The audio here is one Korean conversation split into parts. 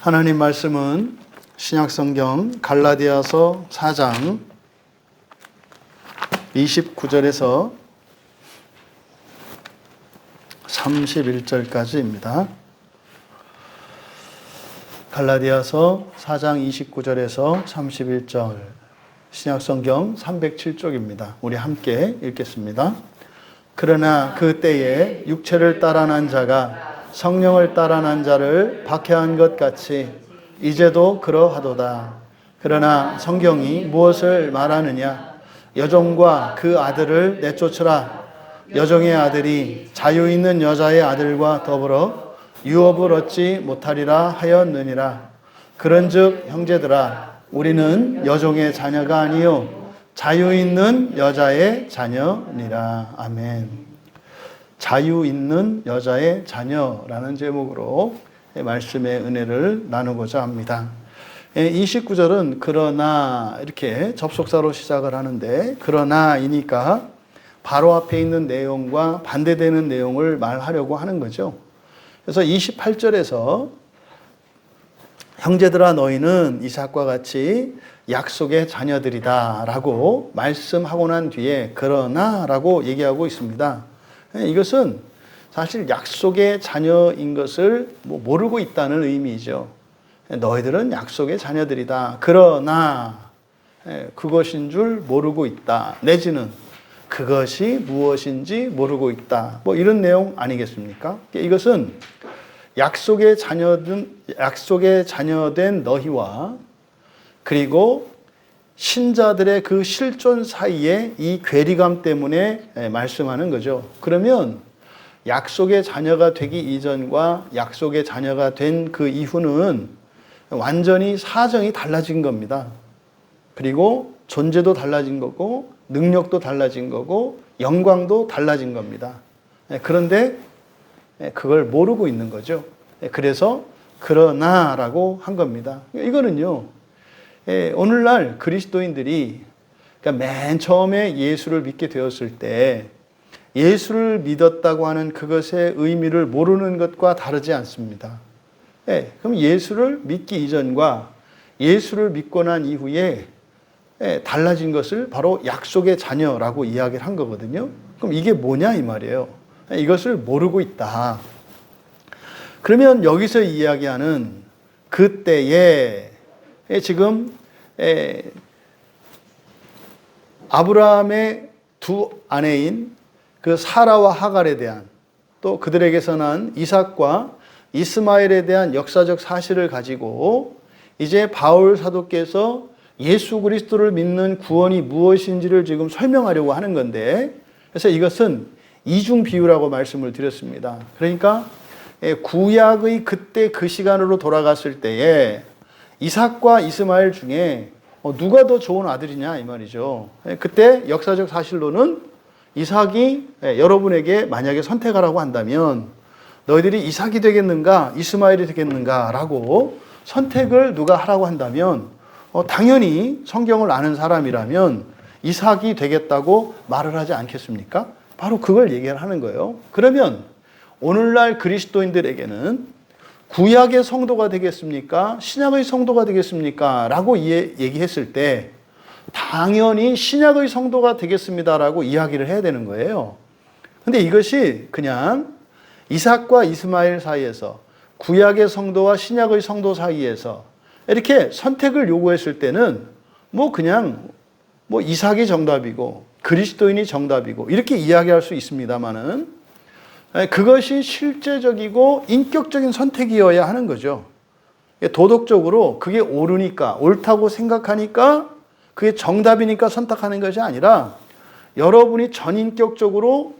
하나님 말씀은 신약성경 갈라디아서 4장 29절에서 31절까지입니다. 갈라디아서 4장 29절에서 31절, 신약성경 307쪽입니다. 우리 함께 읽겠습니다. 그러나 그 때에 육체를 따라 난 자가 성령을 따라 난 자를 박해한 것 같이 이제도 그러하도다. 그러나 성경이 무엇을 말하느냐? 여종과 그 아들을 내쫓으라. 여종의 아들이 자유 있는 여자의 아들과 더불어 유업을 얻지 못하리라 하였느니라. 그런즉 형제들아, 우리는 여종의 자녀가 아니요 자유 있는 여자의 자녀니라. 아멘. 자유 있는 여자의 자녀라는 제목으로 말씀의 은혜를 나누고자 합니다. 29절은 그러나 이렇게 접속사로 시작을 하는데, 그러나이니까 바로 앞에 있는 내용과 반대되는 내용을 말하려고 하는 거죠. 그래서 28절에서 형제들아 너희는 이삭과 같이 약속의 자녀들이다 라고 말씀하고 난 뒤에 그러나 라고 얘기하고 있습니다. 이것은 사실 약속의 자녀인 것을 모르고 있다는 의미죠. 너희들은 약속의 자녀들이다. 그러나 그것인 줄 모르고 있다. 내지는 그것이 무엇인지 모르고 있다. 이런 내용 아니겠습니까? 이것은 약속의 자녀된 너희와 그리고 신자들의 그 실존 사이에 이 괴리감 때문에 말씀하는 거죠. 그러면 약속의 자녀가 되기 이전과 약속의 자녀가 된 그 이후는 완전히 사정이 달라진 겁니다. 그리고 존재도 달라진 거고 능력도 달라진 거고 영광도 달라진 겁니다. 그런데 그걸 모르고 있는 거죠. 그래서 그러나라고 한 겁니다. 이거는요, 오늘날 그리스도인들이 그러니까 맨 처음에 예수를 믿게 되었을 때 예수를 믿었다고 하는 그것의 의미를 모르는 것과 다르지 않습니다. 그럼 예수를 믿기 이전과 예수를 믿고 난 이후에 달라진 것을 바로 약속의 자녀라고 이야기를 한 거거든요. 그럼 이게 뭐냐 이 말이에요. 이것을 모르고 있다. 그러면 여기서 이야기하는 그때에 지금 아브라함의 두 아내인 그 사라와 하갈에 대한, 또 그들에게서 난 이삭과 이스마엘에 대한 역사적 사실을 가지고 이제 바울 사도께서 예수 그리스도를 믿는 구원이 무엇인지를 지금 설명하려고 하는 건데, 그래서 이것은 이중 비유라고 말씀을 드렸습니다. 그러니까 구약의 그때 그 시간으로 돌아갔을 때에 이삭과 이스마엘 중에 누가 더 좋은 아들이냐 이 말이죠. 그때 역사적 사실로는 이삭이 여러분에게 만약에 선택하라고 한다면 너희들이 이삭이 되겠는가 이스마엘이 되겠는가 라고 선택을 누가 하라고 한다면 당연히 성경을 아는 사람이라면 이삭이 되겠다고 말을 하지 않겠습니까? 바로 그걸 얘기를 하는 거예요. 그러면 오늘날 그리스도인들에게는 구약의 성도가 되겠습니까? 신약의 성도가 되겠습니까? 라고 얘기했을 때 당연히 신약의 성도가 되겠습니다라고 이야기를 해야 되는 거예요. 근데 이것이 그냥 이삭과 이스마엘 사이에서 구약의 성도와 신약의 성도 사이에서 이렇게 선택을 요구했을 때는 그냥 이삭이 정답이고 그리스도인이 정답이고 이렇게 이야기할 수 있습니다만은 그것이 실제적이고 인격적인 선택이어야 하는 거죠. 도덕적으로 그게 옳으니까, 옳다고 생각하니까 그게 정답이니까 선택하는 것이 아니라 여러분이 전인격적으로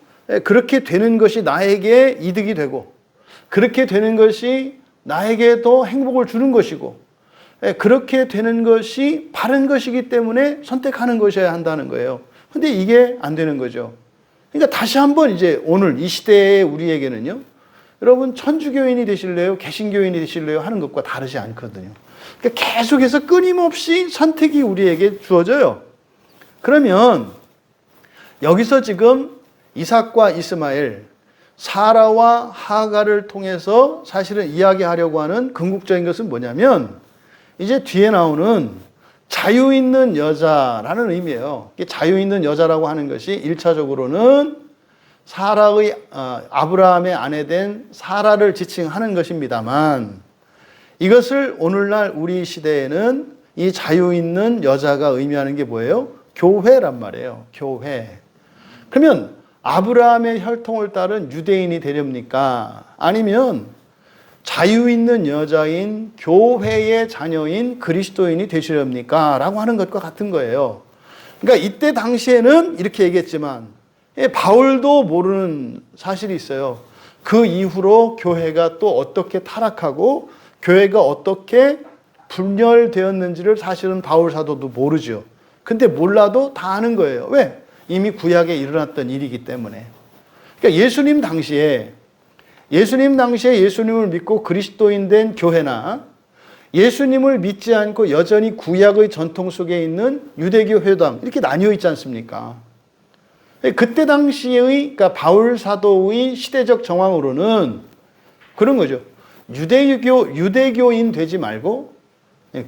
그렇게 되는 것이 나에게 이득이 되고 그렇게 되는 것이 나에게 더 행복을 주는 것이고 그렇게 되는 것이 바른 것이기 때문에 선택하는 것이어야 한다는 거예요. 근데 이게 안 되는 거죠. 그러니까 다시 한번 이제 오늘 이 시대의 우리에게는요, 여러분 천주교인이 되실래요? 개신교인이 되실래요? 하는 것과 다르지 않거든요. 그러니까 계속해서 끊임없이 선택이 우리에게 주어져요. 그러면 여기서 지금 이삭과 이스마엘 사라와 하갈을 통해서 사실은 이야기하려고 하는 궁극적인 것은 뭐냐면 이제 뒤에 나오는 자유 있는 여자라는 의미예요. 자유 있는 여자라고 하는 것이 1차적으로는 사라의 아브라함의 아내 된 사라를 지칭하는 것입니다만 이것을 오늘날 우리 시대에는 이 자유 있는 여자가 의미하는 게 뭐예요? 교회란 말이에요. 교회. 그러면 아브라함의 혈통을 따른 유대인이 되렵니까? 아니면 자유 있는 여자인 교회의 자녀인 그리스도인이 되시렵니까? 라고 하는 것과 같은 거예요. 그러니까 이때 당시에는 이렇게 얘기했지만 바울도 모르는 사실이 있어요. 그 이후로 교회가 또 어떻게 타락하고 교회가 어떻게 분열되었는지를 사실은 바울 사도도 모르죠. 근데 몰라도 다 아는 거예요. 왜? 이미 구약에 일어났던 일이기 때문에. 그러니까 예수님 당시에 예수님을 믿고 그리스도인 된 교회나 예수님을 믿지 않고 여전히 구약의 전통 속에 있는 유대교 회당 이렇게 나뉘어 있지 않습니까? 그때 당시의 그러니까 바울 사도의 시대적 정황으로는 그런 거죠. 유대교인 되지 말고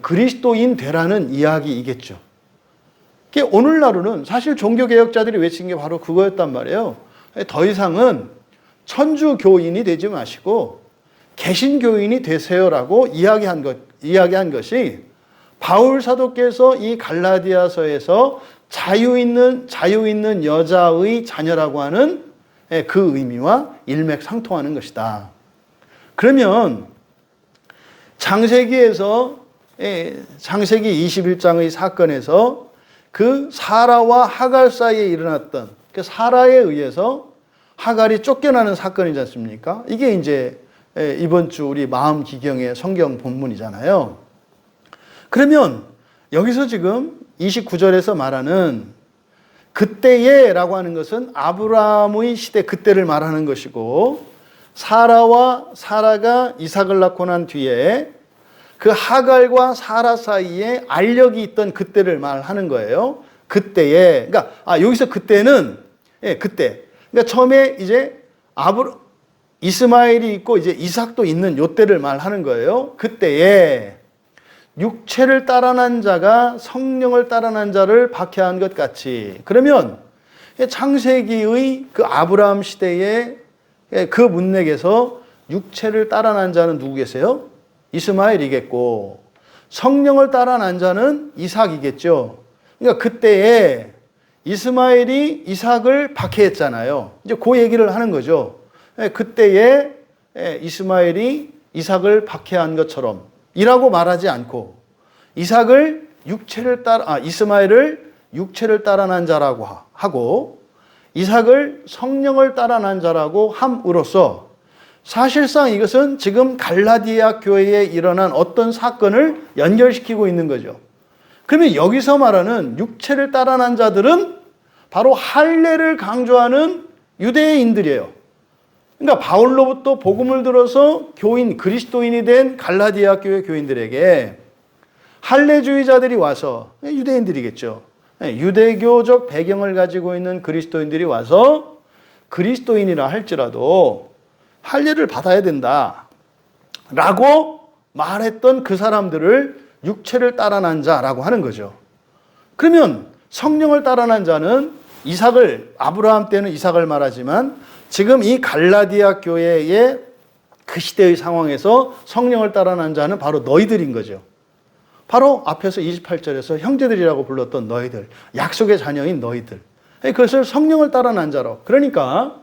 그리스도인 되라는 이야기이겠죠. 오늘날은 사실 종교개혁자들이 외친 게 바로 그거였단 말이에요. 더 이상은 천주교인이 되지 마시고 개신교인이 되세요라고 이야기한 것이 바울 사도께서 이 갈라디아서에서 자유 있는 여자의 자녀라고 하는 그 의미와 일맥상통하는 것이다. 그러면 창세기 21장의 사건에서 그 사라와 하갈 사이에 일어났던 그 사라에 의해서 하갈이 쫓겨나는 사건이지 않습니까? 이게 이제 이번 주 우리 마음 기경의 성경 본문이잖아요. 그러면 여기서 지금 29절에서 말하는 그때에라고 하는 것은 아브라함의 시대 그때를 말하는 것이고 사라가 이삭을 낳고 난 뒤에 그 하갈과 사라 사이에 알력이 있던 그때를 말하는 거예요. 그때에. 그러니까 여기서 그때는 그때. 그러니까 처음에 이제 이스마엘이 있고 이제 이삭도 있는 요 때를 말하는 거예요. 그때에 육체를 따라난 자가 성령을 따라난 자를 박해한 것 같이. 그러면 창세기의 그 아브라함 시대의 그 문맥에서 육체를 따라난 자는 누구 계세요? 이스마엘이겠고 성령을 따라난 자는 이삭이겠죠. 그러니까 그때에 이스마엘이 이삭을 박해했잖아요. 이제 그 얘기를 하는 거죠. 그때에 이스마엘이 이삭을 박해한 것처럼 이라고 말하지 않고 이스마엘을 육체를 따라난 자라고 하고 이삭을 성령을 따라난 자라고 함으로써 사실상 이것은 지금 갈라디아 교회에 일어난 어떤 사건을 연결시키고 있는 거죠. 그러면 여기서 말하는 육체를 따라난 자들은 바로 할례를 강조하는 유대인들이에요. 그러니까 바울로부터 복음을 들어서 그리스도인이 된 갈라디아 교회 교인들에게 할례주의자들이 와서 유대인들이겠죠. 유대교적 배경을 가지고 있는 그리스도인들이 와서 그리스도인이라 할지라도 할례를 받아야 된다 라고 말했던 그 사람들을 육체를 따라난 자라고 하는 거죠. 그러면 성령을 따라난 자는 아브라함 때는 이삭을 말하지만 지금 이 갈라디아 교회의 그 시대의 상황에서 성령을 따라난 자는 바로 너희들인 거죠. 바로 앞에서 28절에서 형제들이라고 불렀던 너희들, 약속의 자녀인 너희들. 그것을 성령을 따라난 자로. 그러니까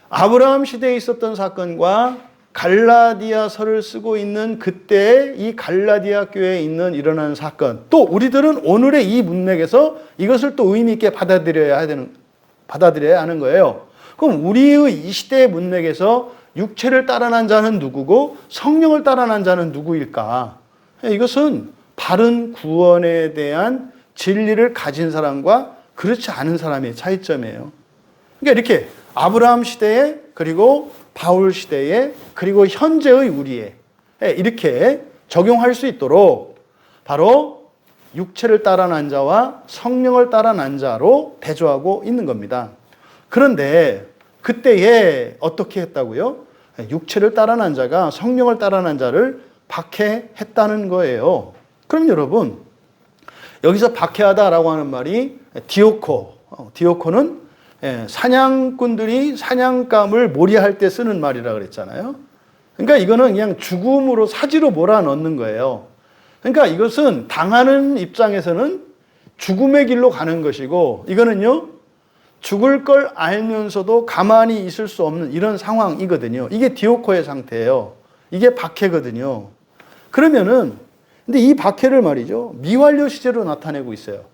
아브라함 시대에 있었던 사건과 갈라디아서를 쓰고 있는 그때 이 갈라디아 교회에 일어난 사건, 또 우리들은 오늘의 이 문맥에서 이것을 또 의미 있게 받아들여야 하는 거예요. 그럼 우리의 이 시대의 문맥에서 육체를 따라난 자는 누구고 성령을 따라난 자는 누구일까? 이것은 바른 구원에 대한 진리를 가진 사람과 그렇지 않은 사람의 차이점이에요. 그러니까 이렇게 아브라함 시대에 그리고 바울 시대에 그리고 현재의 우리에 이렇게 적용할 수 있도록 바로 육체를 따라난 자와 성령을 따라난 자로 대조하고 있는 겁니다. 그런데 그때에 어떻게 했다고요? 육체를 따라난 자가 성령을 따라난 자를 박해했다는 거예요. 그럼 여러분, 여기서 박해하다라고 하는 말이 디오코는 사냥꾼들이 사냥감을 몰이할 때 쓰는 말이라 그랬잖아요. 그러니까 이거는 그냥 죽음으로 사지로 몰아넣는 거예요. 그러니까 이것은 당하는 입장에서는 죽음의 길로 가는 것이고, 이거는요, 죽을 걸 알면서도 가만히 있을 수 없는 이런 상황이거든요. 이게 디오코의 상태예요. 이게 박해거든요. 그러면은, 근데 이 박해를 말이죠, 미완료 시제로 나타내고 있어요.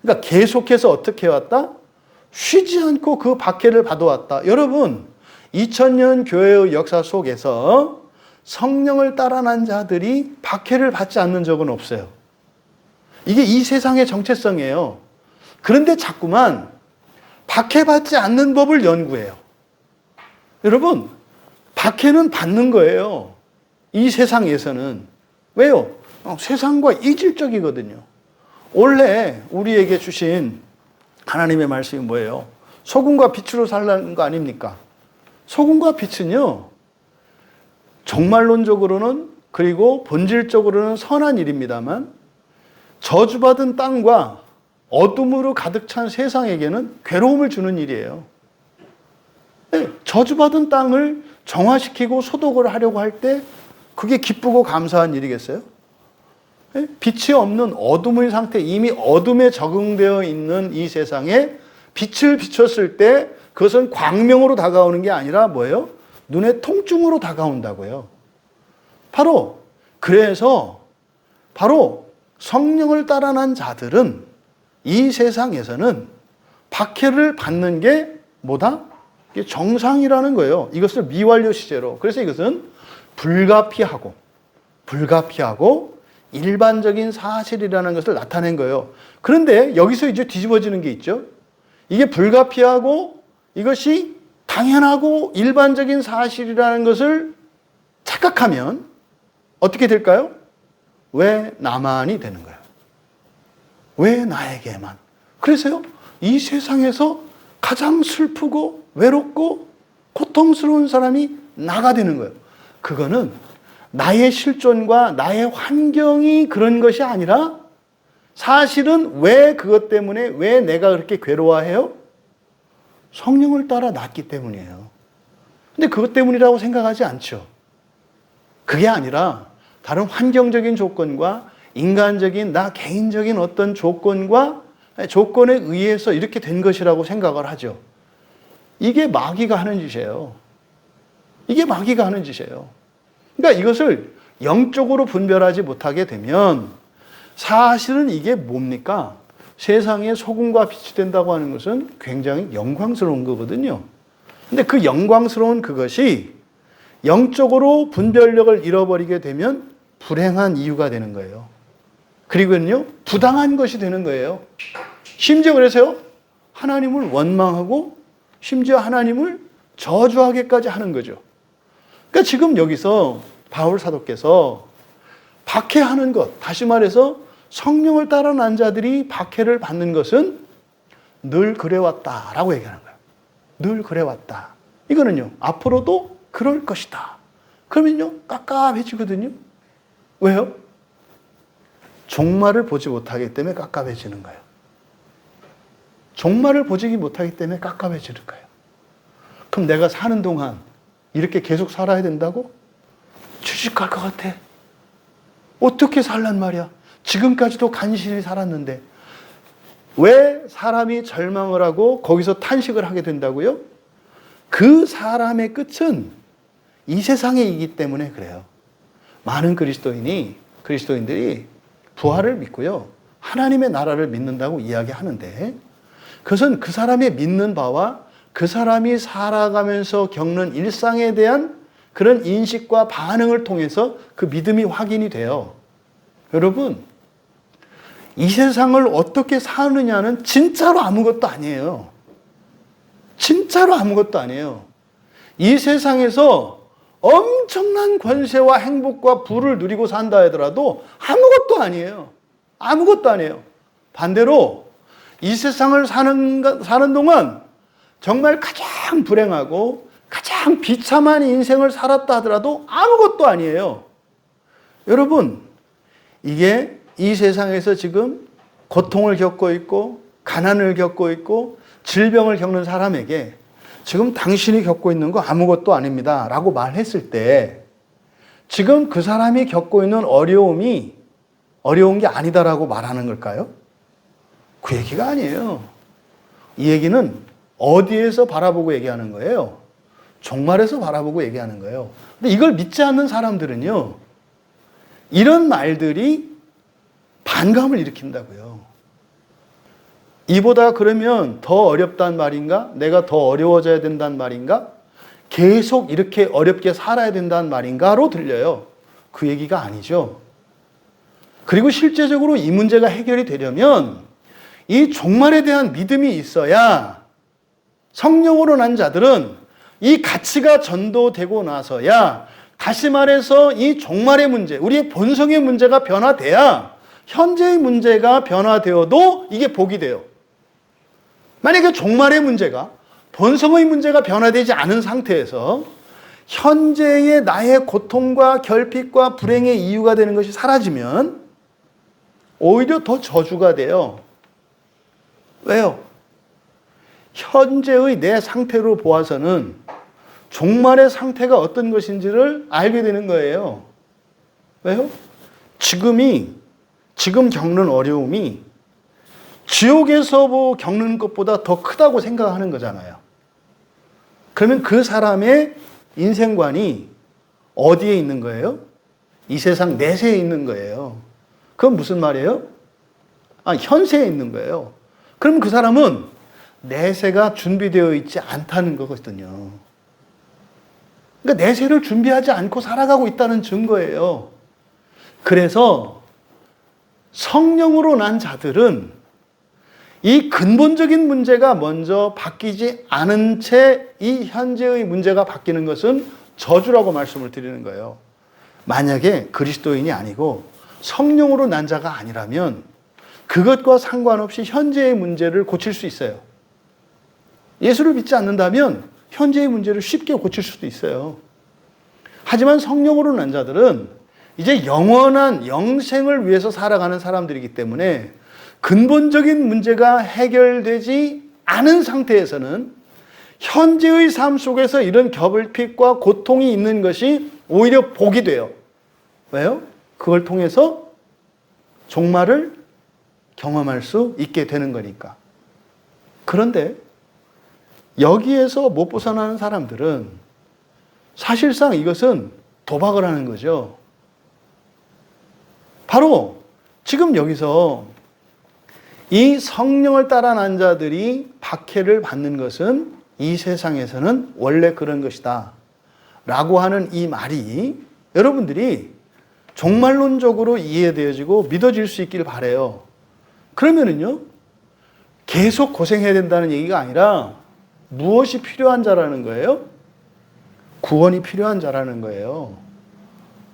그러니까 계속해서 어떻게 해왔다? 쉬지 않고 그 박해를 받아왔다. 여러분, 2000년 교회의 역사 속에서 성령을 따라난 자들이 박해를 받지 않는 적은 없어요. 이게 이 세상의 정체성이에요. 그런데 자꾸만 박해받지 않는 법을 연구해요. 여러분, 박해는 받는 거예요. 이 세상에서는. 왜요? 세상과 이질적이거든요. 원래 우리에게 주신 하나님의 말씀이 뭐예요? 소금과 빛으로 살라는 거 아닙니까? 소금과 빛은요, 종말론적으로는, 그리고 본질적으로는 선한 일입니다만, 저주받은 땅과 어둠으로 가득 찬 세상에게는 괴로움을 주는 일이에요. 저주받은 땅을 정화시키고 소독을 하려고 할 때 그게 기쁘고 감사한 일이겠어요? 빛이 없는 어둠의 상태, 이미 어둠에 적응되어 있는 이 세상에 빛을 비췄을 때 그것은 광명으로 다가오는 게 아니라 뭐예요? 눈의 통증으로 다가온다고요. 그래서 성령을 따라난 자들은 이 세상에서는 박해를 받는 게 뭐다? 이게 정상이라는 거예요. 이것을 미완료 시제로. 그래서 이것은 불가피하고 일반적인 사실이라는 것을 나타낸 거예요. 그런데 여기서 이제 뒤집어지는 게 있죠. 이게 불가피하고 이것이 당연하고 일반적인 사실이라는 것을 착각하면 어떻게 될까요? 왜 나만이 되는 거예요? 왜 나에게만? 그래서요, 이 세상에서 가장 슬프고 외롭고 고통스러운 사람이 나가 되는 거예요. 그거는 나의 실존과 나의 환경이 그런 것이 아니라 사실은 왜 그것 때문에 왜 내가 그렇게 괴로워해요? 성령을 따라 났기 때문이에요. 근데 그것 때문이라고 생각하지 않죠. 그게 아니라 다른 환경적인 조건과 인간적인 나 개인적인 어떤 조건과 조건에 의해서 이렇게 된 것이라고 생각을 하죠. 이게 마귀가 하는 짓이에요. 그러니까 이것을 영적으로 분별하지 못하게 되면 사실은 이게 뭡니까? 세상에 소금과 빛이 된다고 하는 것은 굉장히 영광스러운 거거든요. 근데 그 영광스러운 그것이 영적으로 분별력을 잃어버리게 되면 불행한 이유가 되는 거예요. 그리고는요, 부당한 것이 되는 거예요. 심지어 그래서요, 하나님을 원망하고 심지어 하나님을 저주하게까지 하는 거죠. 그러니까 지금 여기서 바울 사도께서 박해하는 것, 다시 말해서 성령을 따라 난 자들이 박해를 받는 것은 늘 그래왔다라고 얘기하는 거예요. 늘 그래왔다. 이거는요, 앞으로도 그럴 것이다. 그러면요, 깝깝해지거든요. 왜요? 종말을 보지 못하기 때문에 깝깝해지는 거예요. 종말을 보지 못하기 때문에 깝깝해지는 거예요. 그럼 내가 사는 동안 이렇게 계속 살아야 된다고? 취직할 것 같아. 어떻게 살란 말이야? 지금까지도 간신히 살았는데 왜 사람이 절망을 하고 거기서 탄식을 하게 된다고요? 그 사람의 끝은 이 세상이기 때문에 그래요. 많은 그리스도인들이 부활을 믿고요, 하나님의 나라를 믿는다고 이야기하는데 그것은 그 사람의 믿는 바와 그 사람이 살아가면서 겪는 일상에 대한 그런 인식과 반응을 통해서 그 믿음이 확인이 돼요. 여러분, 이 세상을 어떻게 사느냐는 진짜로 아무것도 아니에요. 진짜로 아무것도 아니에요. 이 세상에서 엄청난 권세와 행복과 부를 누리고 산다 하더라도 아무것도 아니에요. 아무것도 아니에요. 반대로 이 세상을 사는 동안 정말 가장 불행하고 가장 비참한 인생을 살았다 하더라도 아무것도 아니에요. 여러분, 이게 이 세상에서 지금 고통을 겪고 있고 가난을 겪고 있고 질병을 겪는 사람에게 지금 당신이 겪고 있는 거 아무것도 아닙니다 라고 말했을 때 지금 그 사람이 겪고 있는 어려움이 어려운 게 아니다라고 말하는 걸까요? 그 얘기가 아니에요. 이 얘기는 어디에서 바라보고 얘기하는 거예요? 종말에서 바라보고 얘기하는 거예요. 근데 이걸 믿지 않는 사람들은요, 이런 말들이 반감을 일으킨다고요. 이보다 그러면 더 어렵단 말인가? 내가 더 어려워져야 된단 말인가? 계속 이렇게 어렵게 살아야 된단 말인가로 들려요. 그 얘기가 아니죠. 그리고 실제적으로 이 문제가 해결이 되려면 이 종말에 대한 믿음이 있어야 성령으로 난 자들은 이 가치가 전도되고 나서야 다시 말해서 이 종말의 문제, 우리의 본성의 문제가 변화돼야 현재의 문제가 변화되어도 이게 복이 돼요. 만약에 종말의 문제가, 본성의 문제가 변화되지 않은 상태에서 현재의 나의 고통과 결핍과 불행의 이유가 되는 것이 사라지면 오히려 더 저주가 돼요. 왜요? 현재의 내 상태로 보아서는 종말의 상태가 어떤 것인지를 알게 되는 거예요. 왜요? 지금 겪는 어려움이 지옥에서 겪는 것보다 더 크다고 생각하는 거잖아요. 그러면 그 사람의 인생관이 어디에 있는 거예요? 이 세상 내세에 있는 거예요. 그건 무슨 말이에요? 현세에 있는 거예요. 그럼 그 사람은 내세가 준비되어 있지 않다는 거거든요. 그러니까 내세를 준비하지 않고 살아가고 있다는 증거예요. 그래서 성령으로 난 자들은 이 근본적인 문제가 먼저 바뀌지 않은 채 이 현재의 문제가 바뀌는 것은 저주라고 말씀을 드리는 거예요. 만약에 그리스도인이 아니고 성령으로 난 자가 아니라면 그것과 상관없이 현재의 문제를 고칠 수 있어요. 예수를 믿지 않는다면 현재의 문제를 쉽게 고칠 수도 있어요. 하지만 성령으로 난 자들은 이제 영원한 영생을 위해서 살아가는 사람들이기 때문에 근본적인 문제가 해결되지 않은 상태에서는 현재의 삶 속에서 이런 결핍과 고통이 있는 것이 오히려 복이 돼요. 왜요? 그걸 통해서 종말을 경험할 수 있게 되는 거니까. 그런데 여기에서 못 벗어나는 사람들은 사실상 이것은 도박을 하는 거죠. 바로 지금 여기서 이 성령을 따라 난 자들이 박해를 받는 것은 이 세상에서는 원래 그런 것이다 라고 하는 이 말이 여러분들이 종말론적으로 이해되어지고 믿어질 수 있길 바라요. 그러면은요, 계속 고생해야 된다는 얘기가 아니라 무엇이 필요한 자라는 거예요? 구원이 필요한 자라는 거예요.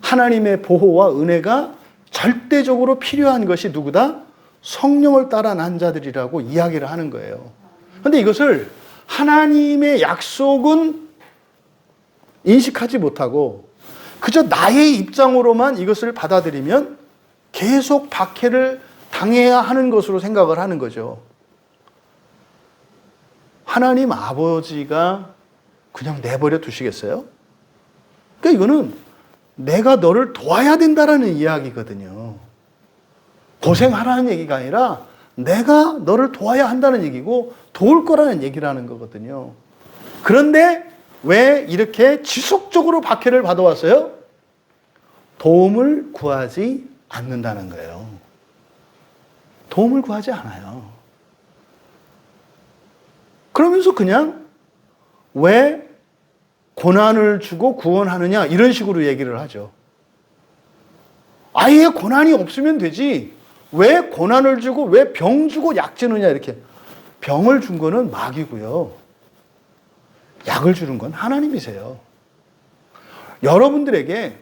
하나님의 보호와 은혜가 절대적으로 필요한 것이 누구다? 성령을 따라 난 자들이라고 이야기를 하는 거예요. 그런데 이것을 하나님의 약속은 인식하지 못하고 그저 나의 입장으로만 이것을 받아들이면 계속 박해를 당해야 하는 것으로 생각을 하는 거죠. 하나님 아버지가 그냥 내버려 두시겠어요? 그러니까 이거는 내가 너를 도와야 된다라는 이야기거든요. 고생하라는 얘기가 아니라 내가 너를 도와야 한다는 얘기고 도울 거라는 얘기라는 거거든요. 그런데 왜 이렇게 지속적으로 박해를 받아왔어요? 도움을 구하지 않는다는 거예요. 도움을 구하지 않아요. 그러면서 그냥 왜 고난을 주고 구원하느냐 이런 식으로 얘기를 하죠. 아예 고난이 없으면 되지 왜 고난을 주고 왜 병 주고 약 주느냐 이렇게. 병을 준 거는 마귀고요. 약을 주는 건 하나님이세요. 여러분들에게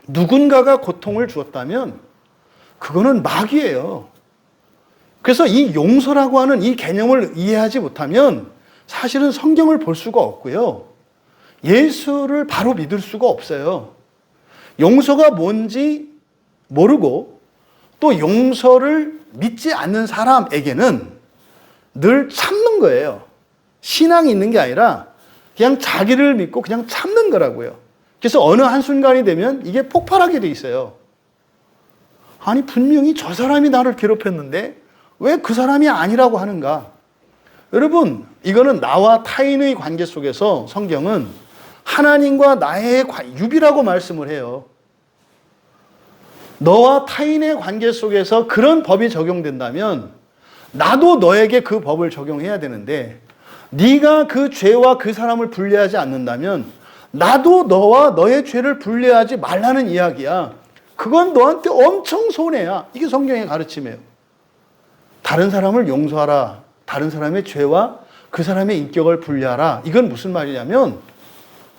누군가가 고통을 주었다면 그거는 마귀예요. 그래서 이 용서라고 하는 이 개념을 이해하지 못하면 사실은 성경을 볼 수가 없고요. 예수를 바로 믿을 수가 없어요. 용서가 뭔지 모르고 또 용서를 믿지 않는 사람에게는 늘 참는 거예요. 신앙이 있는 게 아니라 그냥 자기를 믿고 그냥 참는 거라고요. 그래서 어느 한순간이 되면 이게 폭발하게 돼 있어요. 아니 분명히 저 사람이 나를 괴롭혔는데 왜 그 사람이 아니라고 하는가? 여러분, 이거는 나와 타인의 관계 속에서 성경은 하나님과 나의 유비라고 말씀을 해요. 너와 타인의 관계 속에서 그런 법이 적용된다면 나도 너에게 그 법을 적용해야 되는데 네가 그 죄와 그 사람을 분리하지 않는다면 나도 너와 너의 죄를 분리하지 말라는 이야기야. 그건 너한테 엄청 손해야. 이게 성경의 가르침이에요. 다른 사람을 용서하라. 다른 사람의 죄와 그 사람의 인격을 분리하라. 이건 무슨 말이냐면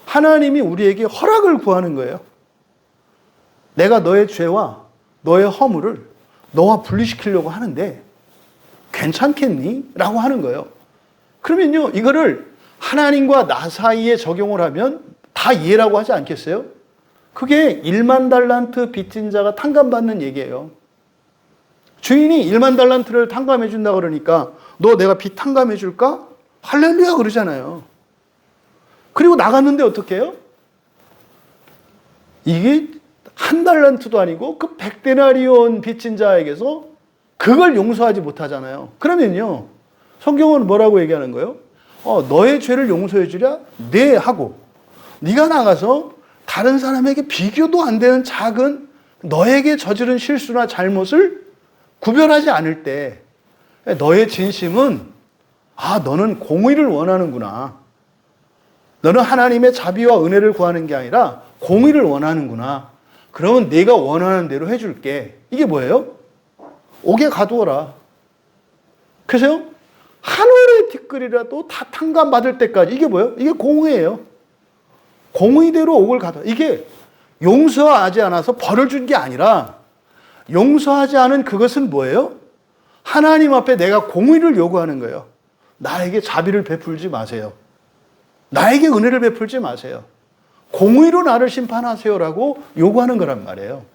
하나님이 우리에게 허락을 구하는 거예요. 내가 너의 죄와 너의 허물을 너와 분리시키려고 하는데 괜찮겠니? 라고 하는 거예요. 그러면요, 이거를 하나님과 나 사이에 적용을 하면 다 이해라고 하지 않겠어요? 그게 1만 달란트 빚진 자가 탕감받는 얘기예요. 주인이 1만 달란트를 탕감해 준다 그러니까 너 내가 빚 탕감해 줄까? 할렐루야 그러잖아요. 그리고 나갔는데 어떻게 해요? 이게 1달란트도 아니고 그 100데나리온 빚진 자에게서 그걸 용서하지 못하잖아요. 그러면요, 성경은 뭐라고 얘기하는 거예요? 너의 죄를 용서해 주랴? 네 하고 네가 나가서 다른 사람에게 비교도 안 되는 작은 너에게 저지른 실수나 잘못을 구별하지 않을 때 너의 진심은 너는 공의를 원하는구나. 너는 하나님의 자비와 은혜를 구하는 게 아니라 공의를 원하는구나. 그러면 내가 원하는 대로 해줄게. 이게 뭐예요? 옥에 가두어라. 그래서요, 하늘의 티끌이라도 다 탕감받을 때까지. 이게 뭐예요? 이게 공의예요. 공의대로 옥을 가둬. 이게 용서하지 않아서 벌을 준 게 아니라 용서하지 않은 그것은 뭐예요? 하나님 앞에 내가 공의를 요구하는 거예요. 나에게 자비를 베풀지 마세요. 나에게 은혜를 베풀지 마세요. 공의로 나를 심판하세요라고 요구하는 거란 말이에요.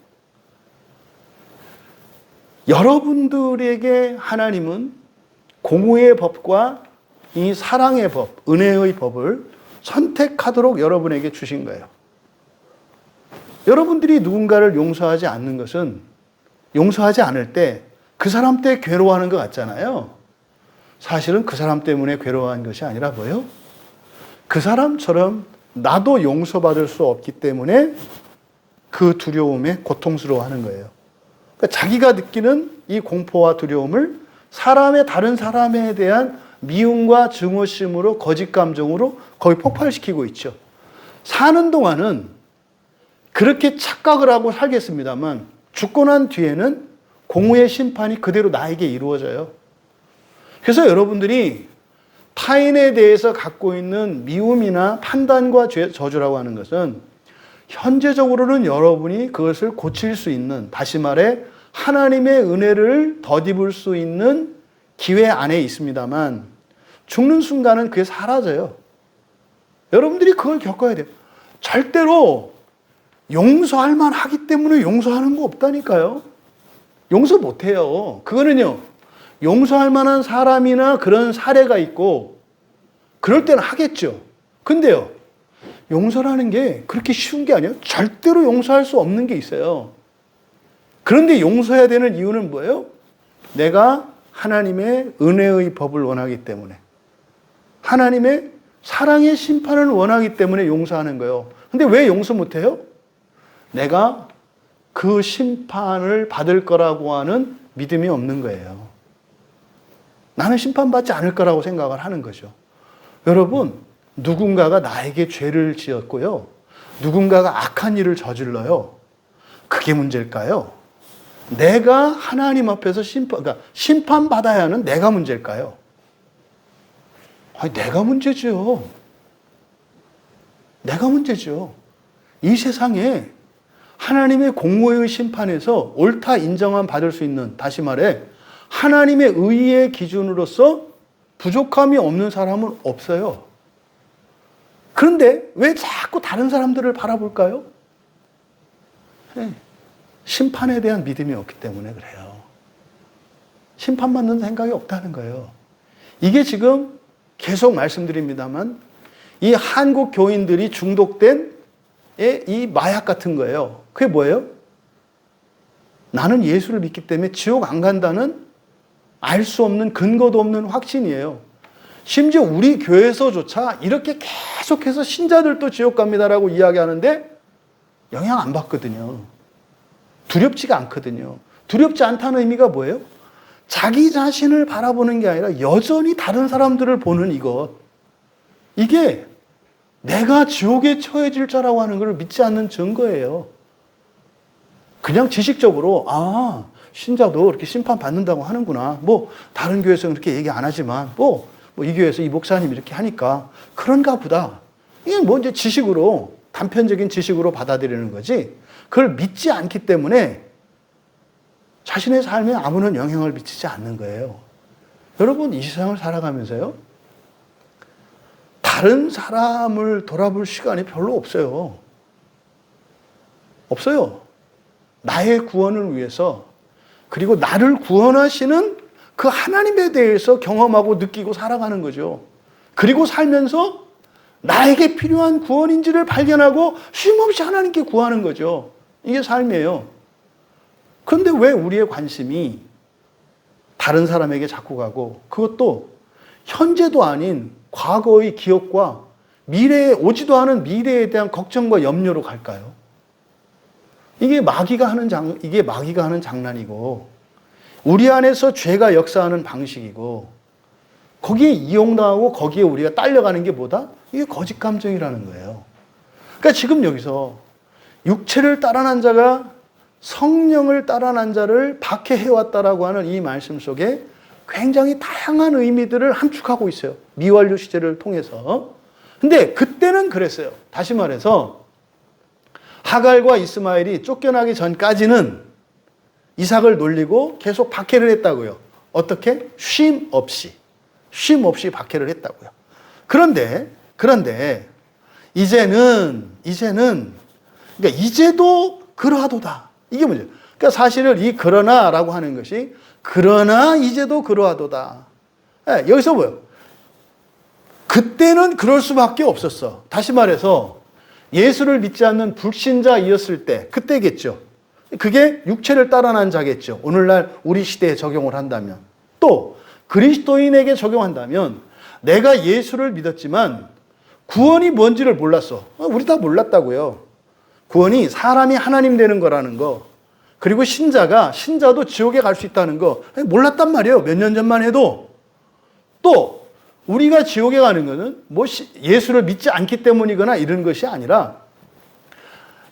여러분들에게 하나님은 공의의 법과 이 사랑의 법, 은혜의 법을 선택하도록 여러분에게 주신 거예요. 여러분들이 누군가를 용서하지 않는 것은 용서하지 않을 때 그 사람 때 괴로워하는 것 같잖아요. 사실은 그 사람 때문에 괴로워한 것이 아니라 뭐예요? 그 사람처럼 나도 용서받을 수 없기 때문에 그 두려움에 고통스러워하는 거예요. 그러니까 자기가 느끼는 이 공포와 두려움을 다른 사람에 대한 미움과 증오심으로 거짓 감정으로 거의 폭발시키고 있죠. 사는 동안은 그렇게 착각을 하고 살겠습니다만 죽고 난 뒤에는 공의의 심판이 그대로 나에게 이루어져요. 그래서 여러분들이 타인에 대해서 갖고 있는 미움이나 판단과 저주라고 하는 것은 현재적으로는 여러분이 그것을 고칠 수 있는, 다시 말해 하나님의 은혜를 덧입을 수 있는 기회 안에 있습니다만 죽는 순간은 그게 사라져요. 여러분들이 그걸 겪어야 돼요. 절대로 용서할 만하기 때문에 용서하는 거 없다니까요. 용서 못해요. 그거는요, 용서할 만한 사람이나 그런 사례가 있고 그럴 때는 하겠죠. 근데요, 용서라는 게 그렇게 쉬운 게 아니에요. 절대로 용서할 수 없는 게 있어요. 그런데 용서해야 되는 이유는 뭐예요? 내가 하나님의 은혜의 법을 원하기 때문에, 하나님의 사랑의 심판을 원하기 때문에 용서하는 거예요. 근데 왜 용서 못해요? 내가 그 심판을 받을 거라고 하는 믿음이 없는 거예요. 나는 심판받지 않을 거라고 생각을 하는 거죠. 여러분, 누군가가 나에게 죄를 지었고요, 누군가가 악한 일을 저질러요. 그게 문제일까요? 내가 하나님 앞에서 심판받아야 하는 내가 문제일까요? 아니, 내가 문제죠. 내가 문제죠. 이 세상에 하나님의 공의의 심판에서 옳다 인정함 받을 수 있는, 다시 말해 하나님의 의의 기준으로서 부족함이 없는 사람은 없어요. 그런데 왜 자꾸 다른 사람들을 바라볼까요? 네. 심판에 대한 믿음이 없기 때문에 그래요. 심판받는 생각이 없다는 거예요. 이게 지금 계속 말씀드립니다만 이 한국 교인들이 중독된 이 마약 같은 거예요. 그게 뭐예요? 나는 예수를 믿기 때문에 지옥 안 간다는 알 수 없는 근거도 없는 확신이에요. 심지어 우리 교회에서조차 이렇게 계속해서 신자들도 지옥 갑니다라고 이야기하는데 영향 안 받거든요. 두렵지가 않거든요. 두렵지 않다는 의미가 뭐예요? 자기 자신을 바라보는 게 아니라 여전히 다른 사람들을 보는 이것. 이게 내가 지옥에 처해질 자라고 하는 걸 믿지 않는 증거예요. 그냥 지식적으로 신자도 이렇게 심판받는다고 하는구나. 뭐 다른 교회에서는 그렇게 얘기 안 하지만 뭐 이 교회에서 이 목사님이 이렇게 하니까 그런가 보다. 이게 뭐 이제 지식으로 단편적인 지식으로 받아들이는 거지. 그걸 믿지 않기 때문에 자신의 삶에 아무런 영향을 미치지 않는 거예요. 여러분 이 세상을 살아가면서요. 다른 사람을 돌아볼 시간이 별로 없어요. 없어요. 나의 구원을 위해서 그리고 나를 구원하시는 그 하나님에 대해서 경험하고 느끼고 살아가는 거죠. 그리고 살면서 나에게 필요한 구원인지를 발견하고 쉼없이 하나님께 구하는 거죠. 이게 삶이에요. 그런데 왜 우리의 관심이 다른 사람에게 자꾸 가고 그것도 현재도 아닌 과거의 기억과 미래에 오지도 않은 미래에 대한 걱정과 염려로 갈까요? 이게 마귀가 하는 장난이고 우리 안에서 죄가 역사하는 방식이고 거기에 이용당하고 거기에 우리가 딸려가는 게 뭐다? 이게 거짓 감정이라는 거예요. 그러니까 지금 여기서 육체를 따라난 자가 성령을 따라난 자를 박해해왔다라고 하는 이 말씀 속에 굉장히 다양한 의미들을 함축하고 있어요. 미완료 시제를 통해서. 근데 그때는 그랬어요. 다시 말해서 하갈과 이스마엘이 쫓겨나기 전까지는 이삭을 놀리고 계속 박해를 했다고요. 어떻게? 쉼 없이 박해를 했다고요. 그런데 이제는 그러니까 이제도 그러하도다. 이게 뭐죠? 그러니까 사실은 이 그러나라고 하는 것이 그러나 이제도 그러하도다. 네, 여기서 뭐예요? 그때는 그럴 수밖에 없었어. 다시 말해서 예수를 믿지 않는 불신자이었을 때 그때겠죠. 그게 육체를 따라난 자겠죠. 오늘날 우리 시대에 적용을 한다면. 또 그리스도인에게 적용한다면 내가 예수를 믿었지만 구원이 뭔지를 몰랐어. 우리 다 몰랐다고요. 구원이 사람이 하나님 되는 거라는 거. 그리고 신자도 지옥에 갈 수 있다는 거. 몰랐단 말이에요. 몇 년 전만 해도. 또 우리가 지옥에 가는 것은 뭐 예수를 믿지 않기 때문이거나 이런 것이 아니라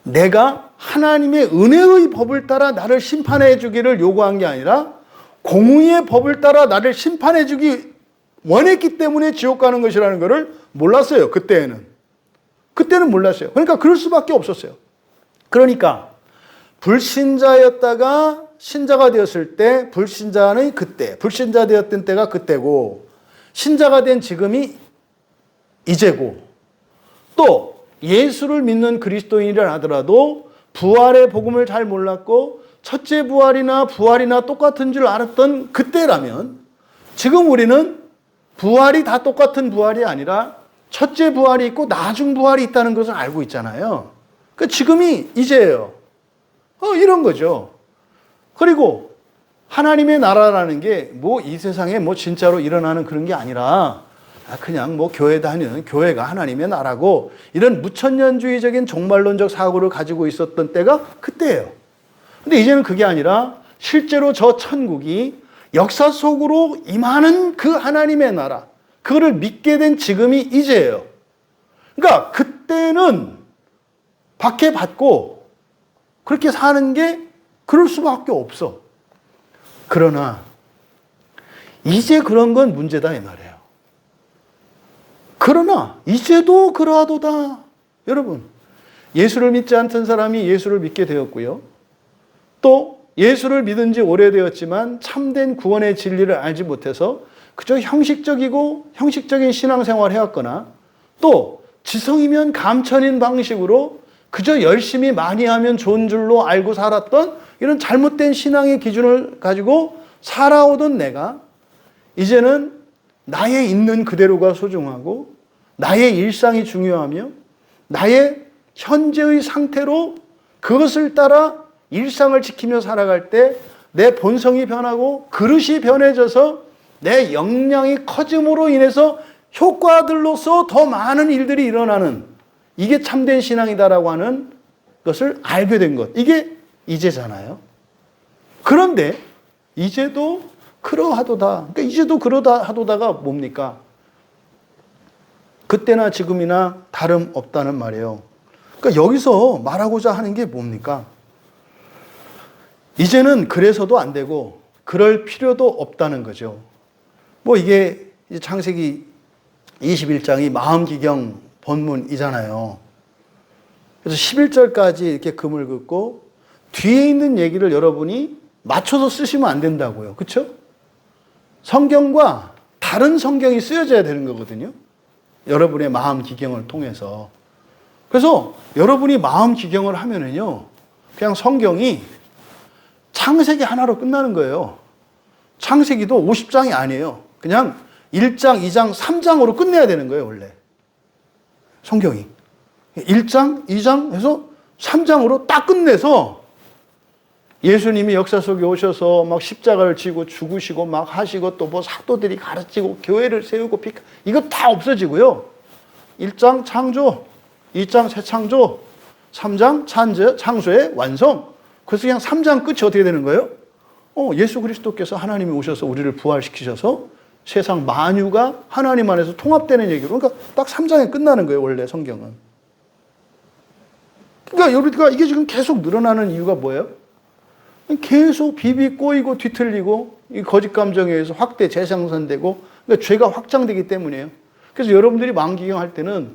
내가 하나님의 은혜의 법을 따라 나를 심판해 주기를 요구한 게 아니라 공의의 법을 따라 나를 심판해 주기 원했기 때문에 지옥 가는 것이라는 것을 몰랐어요. 그때는 몰랐어요. 그러니까 그럴 수밖에 없었어요. 그러니까 불신자였다가 신자가 되었을 때 불신자는 그때, 불신자 되었던 때가 그때고 신자가 된 지금이 이제고 또 예수를 믿는 그리스도인이라 하더라도 부활의 복음을 잘 몰랐고 첫째 부활이나 똑같은 줄 알았던 그때라면 지금 우리는 부활이 다 똑같은 부활이 아니라 첫째 부활이 있고 나중 부활이 있다는 것을 알고 있잖아요. 그러니까 지금이 이제예요. 이런 거죠. 그리고 하나님의 나라라는 게 뭐 이 세상에 뭐 진짜로 일어나는 그런 게 아니라 그냥 뭐 교회 다니는 교회가 하나님의 나라고 이런 무천년주의적인 종말론적 사고를 가지고 있었던 때가 그때예요. 근데 이제는 그게 아니라 실제로 저 천국이 역사 속으로 임하는 그 하나님의 나라, 그거를 믿게 된 지금이 이제예요. 그러니까 그때는 박해받고 그렇게 사는 게 그럴 수밖에 없어. 그러나 이제 그런 건 문제다 이 말이에요. 그러나 이제도 그러하도다. 여러분, 예수를 믿지 않던 사람이 예수를 믿게 되었고요. 또 예수를 믿은 지 오래되었지만 참된 구원의 진리를 알지 못해서 그저 형식적인 신앙생활 해왔거나 또 지성이면 감천인 방식으로 그저 열심히 많이 하면 좋은 줄로 알고 살았던 이런 잘못된 신앙의 기준을 가지고 살아오던 내가 이제는 나의 있는 그대로가 소중하고 나의 일상이 중요하며 나의 현재의 상태로 그것을 따라 일상을 지키며 살아갈 때 내 본성이 변하고 그릇이 변해져서 내 역량이 커짐으로 인해서 효과들로서 더 많은 일들이 일어나는 이게 참된 신앙이다라고 하는 것을 알게 된 것. 이게 이제잖아요. 그런데 이제도 그러하도다. 그러니까 이제도 그러하도다가 뭡니까? 그때나 지금이나 다름없다는 말이에요. 그러니까 여기서 말하고자 하는 게 뭡니까? 이제는 그래서도 안 되고 그럴 필요도 없다는 거죠. 뭐 이게 창세기 21장이 마음기경 본문이잖아요. 그래서 11절까지 이렇게 금을 긋고 뒤에 있는 얘기를 여러분이 맞춰서 쓰시면 안 된다고요. 그렇죠? 성경과 다른 성경이 쓰여져야 되는 거거든요. 여러분의 마음기경을 통해서. 그래서 여러분이 마음기경을 하면은요. 그냥 성경이 창세기 하나로 끝나는 거예요. 창세기도 50장이 아니에요. 그냥 1장, 2장, 3장으로 끝내야 되는 거예요, 원래. 성경이. 1장, 2장 해서 3장으로 딱 끝내서 예수님이 역사 속에 오셔서 막 십자가를 지고 죽으시고 막 하시고 또 뭐 사도들이 가르치고 교회를 세우고 이거 다 없어지고요. 1장 창조, 2장 새 창조, 3장 창조의 완성. 그래서 그냥 3장 끝이 어떻게 되는 거예요? 예수 그리스도께서 하나님이 오셔서 우리를 부활시키셔서 세상 만유가 하나님 안에서 통합되는 얘기로. 그러니까 딱 3장에 끝나는 거예요, 원래 성경은. 그러니까 우리가 이게 지금 계속 늘어나는 이유가 뭐예요? 계속 비비 꼬이고 뒤틀리고 이 거짓 감정에 의해서 확대 재생산되고 그러니까 죄가 확장되기 때문이에요. 그래서 여러분들이 마음기경 할 때는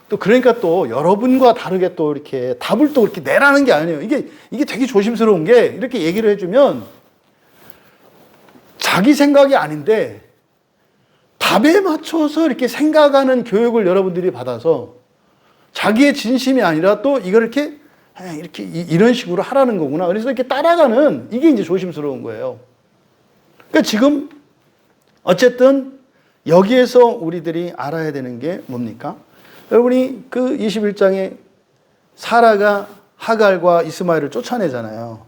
또 그러니까 또 여러분과 다르게 또 이렇게 답을 또 이렇게 내라는 게 아니에요. 이게 되게 조심스러운 게 이렇게 얘기를 해주면 자기 생각이 아닌데 답에 맞춰서 이렇게 생각하는 교육을 여러분들이 받아서 자기의 진심이 아니라 또 이걸 이렇게 이런 식으로 하라는 거구나. 그래서 이렇게 따라가는 이게 이제 조심스러운 거예요. 그러니까 지금 어쨌든 여기에서 우리들이 알아야 되는 게 뭡니까? 여러분이 그 21장에 사라가 하갈과 이스마엘을 쫓아내잖아요.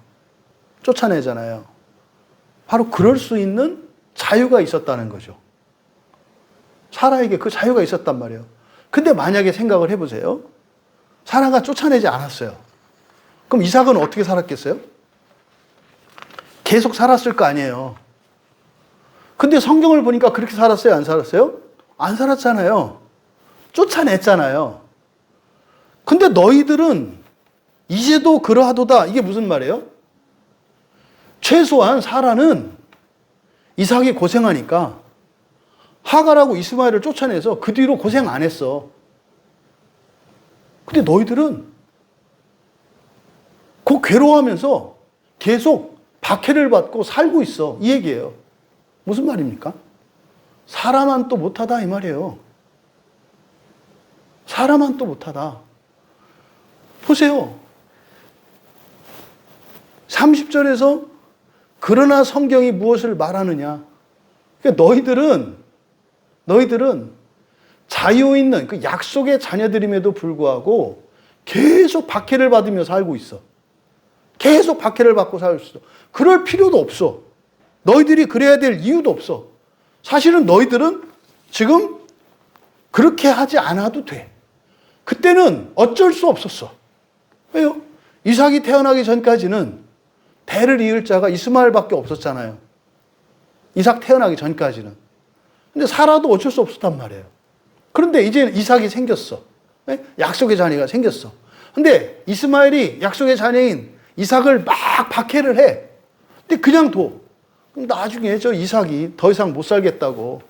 바로 그럴 수 있는 자유가 있었다는 거죠. 사라에게 그 자유가 있었단 말이에요. 근데 만약에 생각을 해보세요. 사라가 쫓아내지 않았어요. 그럼 이삭은 어떻게 살았겠어요? 계속 살았을 거 아니에요. 근데 성경을 보니까 그렇게 살았어요? 안 살았어요? 안 살았잖아요. 쫓아냈잖아요. 근데 너희들은 이제도 그러하도다. 이게 무슨 말이에요? 최소한 사라는 이삭이 고생하니까 하갈하고 이스마엘을 쫓아내서 그 뒤로 고생 안 했어. 근데 너희들은 그 괴로워하면서 계속 박해를 받고 살고 있어. 이 얘기예요. 무슨 말입니까? 사람은 또 못하다 이 말이에요. 사람은 또 못하다. 보세요. 30절에서 그러나 성경이 무엇을 말하느냐. 그러니까 너희들은 자유 있는 그 약속의 자녀들임에도 불구하고 계속 박해를 받으며 살고 있어. 계속 박해를 받고 살고 있어. 그럴 필요도 없어. 너희들이 그래야 될 이유도 없어. 사실은 너희들은 지금 그렇게 하지 않아도 돼. 그때는 어쩔 수 없었어. 왜요? 이삭이 태어나기 전까지는 대를 이을 자가 이스마엘밖에 없었잖아요. 이삭 태어나기 전까지는. 근데 사라도 어쩔 수 없었단 말이에요. 그런데 이제 이삭이 생겼어. 약속의 자녀가 생겼어. 근데 이스마엘이 약속의 자녀인 이삭을 막 박해를 해. 근데 그냥 둬. 그럼 나중에 저 이삭이 더 이상 못 살겠다고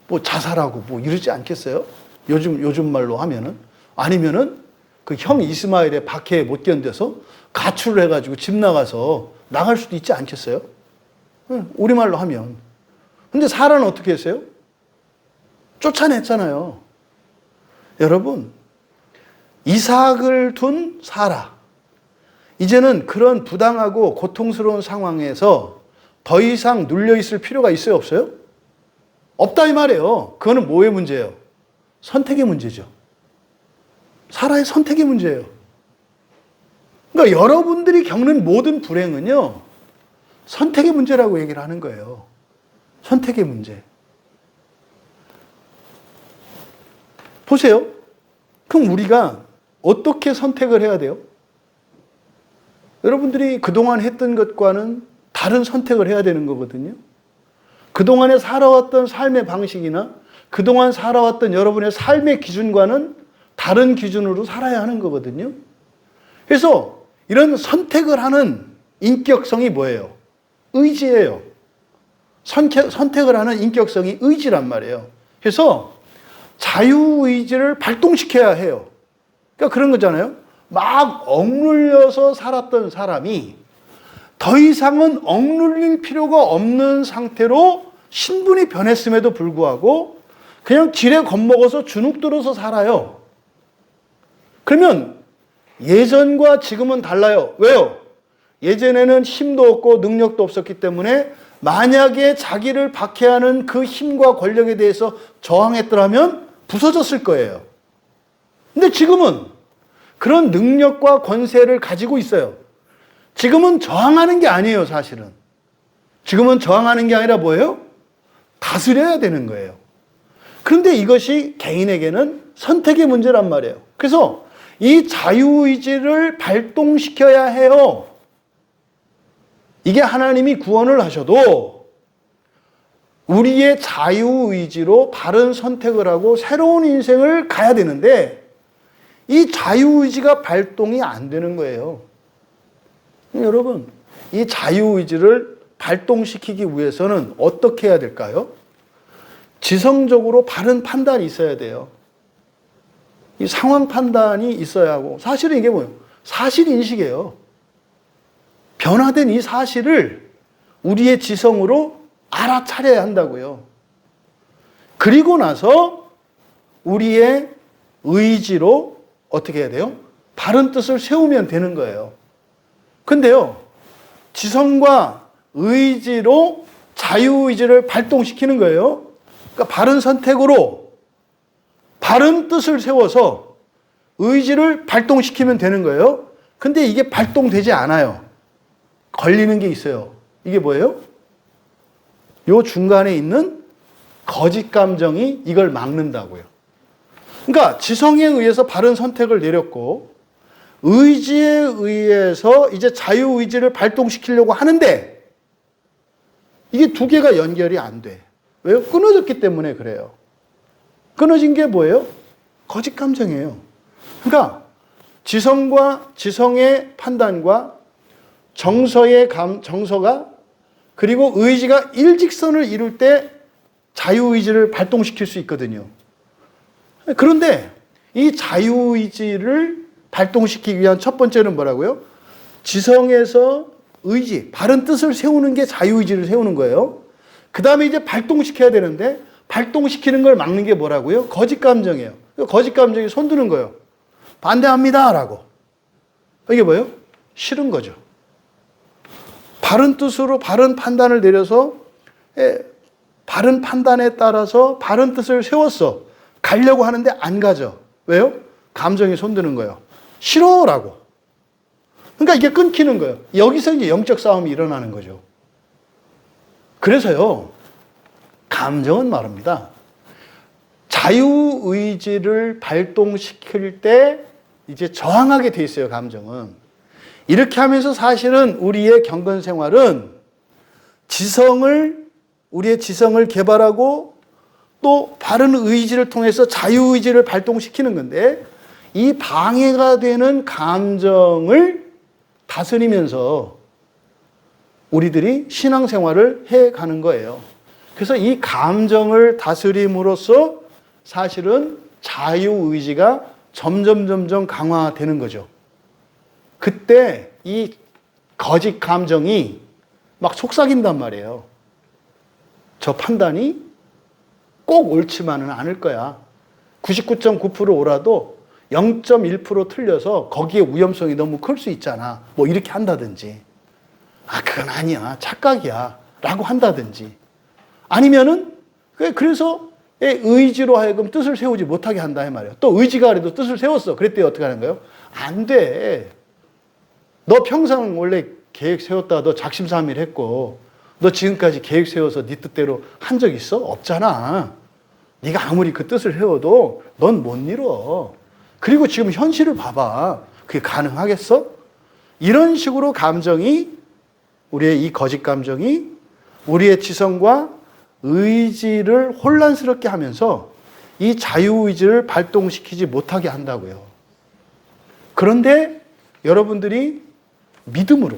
뭐 자살하고 뭐 이러지 않겠어요? 요즘 말로 하면은. 아니면은 그 형 이스마엘의 박해에 못 견뎌서 가출을 해가지고 집 나가서 나갈 수도 있지 않겠어요? 우리말로 하면. 근데 사라는 어떻게 했어요? 쫓아냈잖아요. 여러분, 이삭을 둔 사라. 이제는 그런 부당하고 고통스러운 상황에서 더 이상 눌려있을 필요가 있어요, 없어요? 없다 이 말이에요. 그거는 뭐의 문제예요? 선택의 문제죠. 사라의 선택의 문제예요. 그러니까 여러분들이 겪는 모든 불행은요, 선택의 문제라고 얘기를 하는 거예요. 선택의 문제. 보세요. 그럼 우리가 어떻게 선택을 해야 돼요? 여러분들이 그동안 했던 것과는 다른 선택을 해야 되는 거거든요. 그동안에 살아왔던 삶의 방식이나 그동안 살아왔던 여러분의 삶의 기준과는 다른 기준으로 살아야 하는 거거든요. 그래서 이런 선택을 하는 인격성이 뭐예요? 의지예요. 선택을 하는 인격성이 의지란 말이에요. 그래서 자유의지를 발동시켜야 해요. 그러니까 그런 거잖아요. 막 억눌려서 살았던 사람이 더 이상은 억눌릴 필요가 없는 상태로 신분이 변했음에도 불구하고 그냥 지레 겁먹어서 주눅 들어서 살아요. 그러면 예전과 지금은 달라요. 왜요? 예전에는 힘도 없고 능력도 없었기 때문에 만약에 자기를 박해하는 그 힘과 권력에 대해서 저항했더라면 부서졌을 거예요. 근데 지금은 그런 능력과 권세를 가지고 있어요. 지금은 저항하는 게 아니에요, 사실은. 지금은 저항하는 게 아니라 뭐예요? 다스려야 되는 거예요. 그런데 이것이 개인에게는 선택의 문제란 말이에요. 그래서 이 자유의지를 발동시켜야 해요. 이게 하나님이 구원을 하셔도 우리의 자유의지로 바른 선택을 하고 새로운 인생을 가야 되는데 이 자유의지가 발동이 안 되는 거예요. 여러분, 이 자유의지를 발동시키기 위해서는 어떻게 해야 될까요? 지성적으로 바른 판단이 있어야 돼요. 이 상황 판단이 있어야 하고, 사실은 이게 뭐예요? 사실인식이에요. 변화된 이 사실을 우리의 지성으로 알아차려야 한다고요. 그리고 나서 우리의 의지로 어떻게 해야 돼요? 바른 뜻을 세우면 되는 거예요. 근데요, 지성과 의지로 자유의지를 발동시키는 거예요. 그러니까 바른 선택으로 바른 뜻을 세워서 의지를 발동시키면 되는 거예요. 근데 이게 발동되지 않아요. 걸리는 게 있어요. 이게 뭐예요? 요 중간에 있는 거짓 감정이 이걸 막는다고요. 그러니까 지성에 의해서 바른 선택을 내렸고 의지에 의해서 이제 자유의지를 발동시키려고 하는데 이게 두 개가 연결이 안 돼. 왜요? 끊어졌기 때문에 그래요. 끊어진 게 뭐예요? 거짓 감정이에요. 그러니까 지성의 판단과 정서가 그리고 의지가 일직선을 이룰 때 자유의지를 발동시킬 수 있거든요. 그런데 이 자유의지를 발동시키기 위한 첫 번째는 뭐라고요? 지성에서 의지, 바른 뜻을 세우는 게 자유의지를 세우는 거예요. 그 다음에 이제 발동시켜야 되는데 발동시키는 걸 막는 게 뭐라고요? 거짓 감정이에요. 거짓 감정이 손드는 거예요. 반대합니다 라고. 이게 뭐예요? 싫은 거죠. 바른 뜻으로 바른 판단을 내려서 바른 판단에 따라서 바른 뜻을 세웠어. 가려고 하는데 안 가죠. 왜요? 감정이 손드는 거예요. 싫어라고. 그러니까 이게 끊기는 거예요. 여기서 이제 영적 싸움이 일어나는 거죠. 그래서요, 감정은 말합니다. 자유의지를 발동시킬 때 이제 저항하게 돼 있어요, 감정은. 이렇게 하면서 사실은 우리의 경건 생활은 우리의 지성을 개발하고 또 바른 의지를 통해서 자유의지를 발동시키는 건데 이 방해가 되는 감정을 다스리면서 우리들이 신앙생활을 해가는 거예요. 그래서 이 감정을 다스림으로써 사실은 자유의지가 점점 강화되는 거죠. 그때 이 거짓 감정이 막 속삭인단 말이에요. 저 판단이 꼭 옳지만은 않을 거야. 99.9% 오라도 0.1% 틀려서 거기에 위험성이 너무 클 수 있잖아. 뭐 이렇게 한다든지. 아, 그건 아니야. 착각이야. 라고 한다든지. 아니면은, 그래서 의지로 하여금 뜻을 세우지 못하게 한다, 이 말이에요. 또 의지가 그래도 뜻을 세웠어. 그랬더니 어떻게 하는 거예요? 안 돼. 너 평생 원래 계획 세웠다가 너 작심삼일 했고, 너 지금까지 계획 세워서 네 뜻대로 한 적 있어? 없잖아. 네가 아무리 그 뜻을 세워도 넌 못 이뤄. 그리고 지금 현실을 봐봐. 그게 가능하겠어? 이런 식으로 감정이, 우리의 이 거짓 감정이 우리의 지성과 의지를 혼란스럽게 하면서 이 자유의지를 발동시키지 못하게 한다고요. 그런데 여러분들이 믿음으로.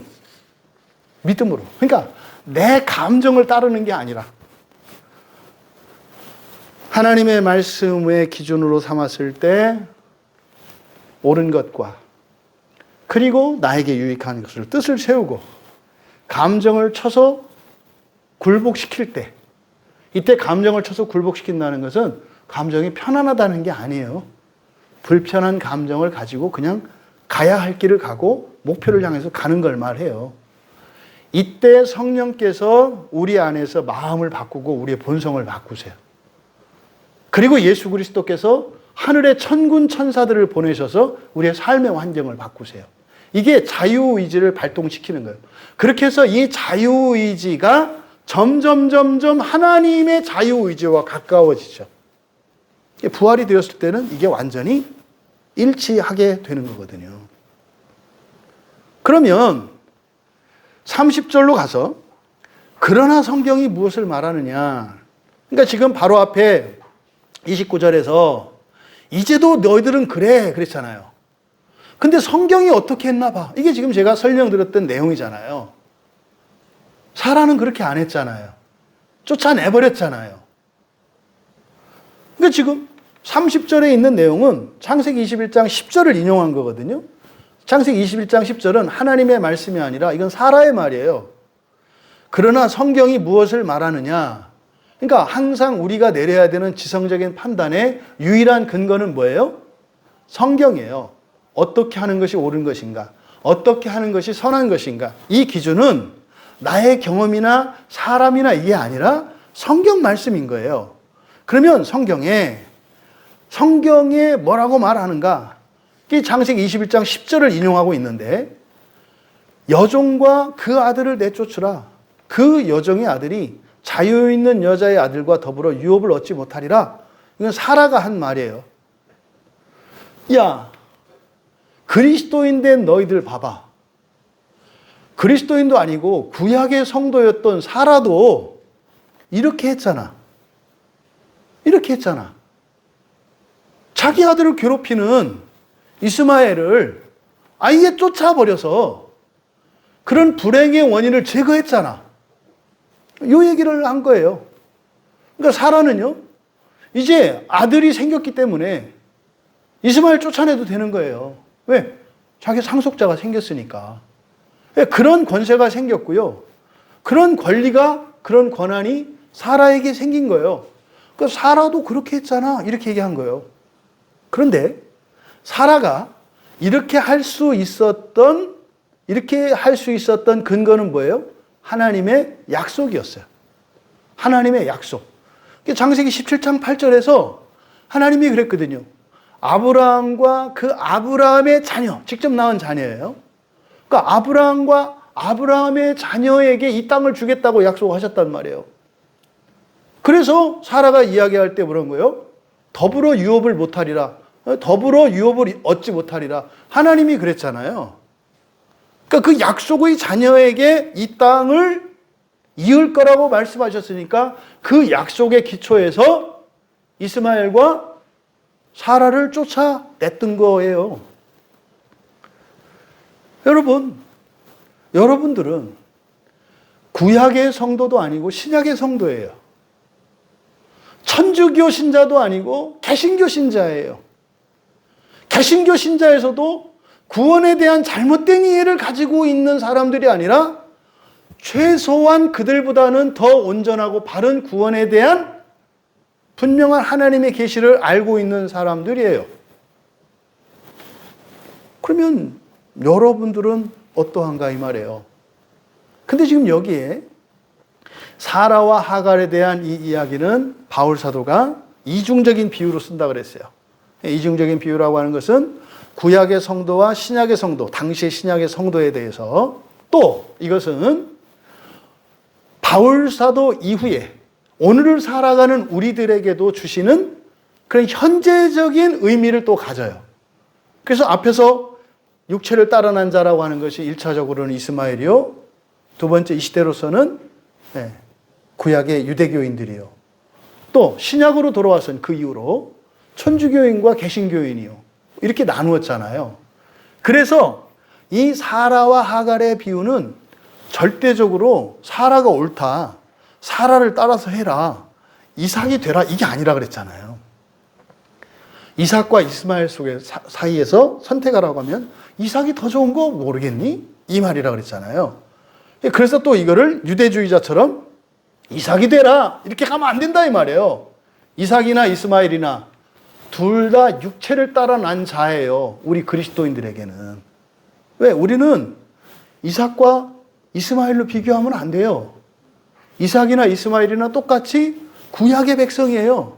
그러니까 내 감정을 따르는 게 아니라 하나님의 말씀의 기준으로 삼았을 때 옳은 것과 그리고 나에게 유익한 것을 뜻을 세우고 감정을 쳐서 굴복시킬 때, 이때 감정을 쳐서 굴복시킨다는 것은 감정이 편안하다는 게 아니에요. 불편한 감정을 가지고 그냥 가야 할 길을 가고 목표를 향해서 가는 걸 말해요. 이때 성령께서 우리 안에서 마음을 바꾸고 우리의 본성을 바꾸세요. 그리고 예수 그리스도께서 하늘의 천군 천사들을 보내셔서 우리의 삶의 환경을 바꾸세요. 이게 자유의지를 발동시키는 거예요. 그렇게 해서 이 자유의지가 점점 하나님의 자유의지와 가까워지죠. 부활이 되었을 때는 이게 완전히 일치하게 되는 거거든요. 그러면 30절로 가서 그러나 성경이 무엇을 말하느냐. 그러니까 지금 바로 앞에 29절에서 이제도 너희들은 그래 그랬잖아요. 근데 성경이 어떻게 했나 봐. 이게 지금 제가 설명드렸던 내용이잖아요. 사라는 그렇게 안 했잖아요. 쫓아내버렸잖아요. 그러니까 지금 30절에 있는 내용은 창세기 21장 10절을 인용한 거거든요. 창세기 21장 10절은 하나님의 말씀이 아니라 이건 사라의 말이에요. 그러나 성경이 무엇을 말하느냐. 그러니까 항상 우리가 내려야 되는 지성적인 판단의 유일한 근거는 뭐예요? 성경이에요. 어떻게 하는 것이 옳은 것인가? 어떻게 하는 것이 선한 것인가? 이 기준은 나의 경험이나 사람이나 이게 아니라 성경 말씀인 거예요. 그러면 성경에 뭐라고 말하는가? 이 창세기 21장 10절을 인용하고 있는데 여종과 그 아들을 내쫓으라. 그 여종의 아들이 자유 있는 여자의 아들과 더불어 유업을 얻지 못하리라. 이건 사라가 한 말이에요. 야, 그리스도인 된 너희들 봐봐. 그리스도인도 아니고 구약의 성도였던 사라도 이렇게 했잖아. 자기 아들을 괴롭히는 이스마엘을 아예 쫓아버려서 그런 불행의 원인을 제거했잖아. 이 얘기를 한 거예요. 그러니까 사라는요, 이제 아들이 생겼기 때문에 이스마엘 쫓아내도 되는 거예요. 왜? 자기 상속자가 생겼으니까. 그런 권세가 생겼고요. 그런 권리가, 그런 권한이 사라에게 생긴 거예요. 그러니까 사라도 그렇게 했잖아. 이렇게 얘기한 거예요. 그런데 사라가 이렇게 할 수 있었던 근거는 뭐예요? 하나님의 약속이었어요. 하나님의 약속. 창세기 17장 8절에서 하나님이 그랬거든요. 아브라함과 그 아브라함의 자녀, 직접 낳은 자녀예요. 그러니까 아브라함과 아브라함의 자녀에게 이 땅을 주겠다고 약속하셨단 말이에요. 그래서 사라가 이야기할 때 그런 거예요. 더불어 유업을 못하리라. 더불어 유업을 얻지 못하리라. 하나님이 그랬잖아요. 그러니까 그 약속의 자녀에게 이 땅을 이을 거라고 말씀하셨으니까 그 약속의 기초에서 이스마엘과 사라를 쫓아냈던 거예요. 여러분들은 구약의 성도도 아니고 신약의 성도예요. 천주교 신자도 아니고 개신교 신자예요. 개신교 신자에서도 구원에 대한 잘못된 이해를 가지고 있는 사람들이 아니라 최소한 그들보다는 더 온전하고 바른 구원에 대한 분명한 하나님의 계시를 알고 있는 사람들이에요. 그러면 여러분들은 어떠한가 이 말이에요. 근데 지금 여기에 사라와 하갈에 대한 이 이야기는 바울 사도가 이중적인 비유로 쓴다 그랬어요. 이중적인 비유라고 하는 것은 구약의 성도와 신약의 성도, 당시의 신약의 성도에 대해서, 또 이것은 바울 사도 이후에 오늘을 살아가는 우리들에게도 주시는 그런 현재적인 의미를 또 가져요. 그래서 앞에서 육체를 따라 난 자라고 하는 것이 1차적으로는 이스마엘이요, 두 번째 이 시대로서는 구약의 유대교인들이요, 또 신약으로 돌아와서는 그 이후로 천주교인과 개신교인이요, 이렇게 나누었잖아요. 그래서 이 사라와 하갈의 비유는 절대적으로 사라가 옳다, 사라를 따라서 해라, 이삭이 되라, 이게 아니라 그랬잖아요. 이삭과 이스마엘 사이에서 선택하라고 하면 이삭이 더 좋은 거 모르겠니? 이 말이라 그랬잖아요. 그래서 또 이거를 유대주의자처럼 이삭이 되라, 이렇게 가면 안 된다 이 말이에요. 이삭이나 이스마엘이나 둘 다 육체를 따라 난 자예요, 우리 그리스도인들에게는. 왜? 우리는 이삭과 이스마엘로 비교하면 안 돼요. 이삭이나 이스마엘이나 똑같이 구약의 백성이에요.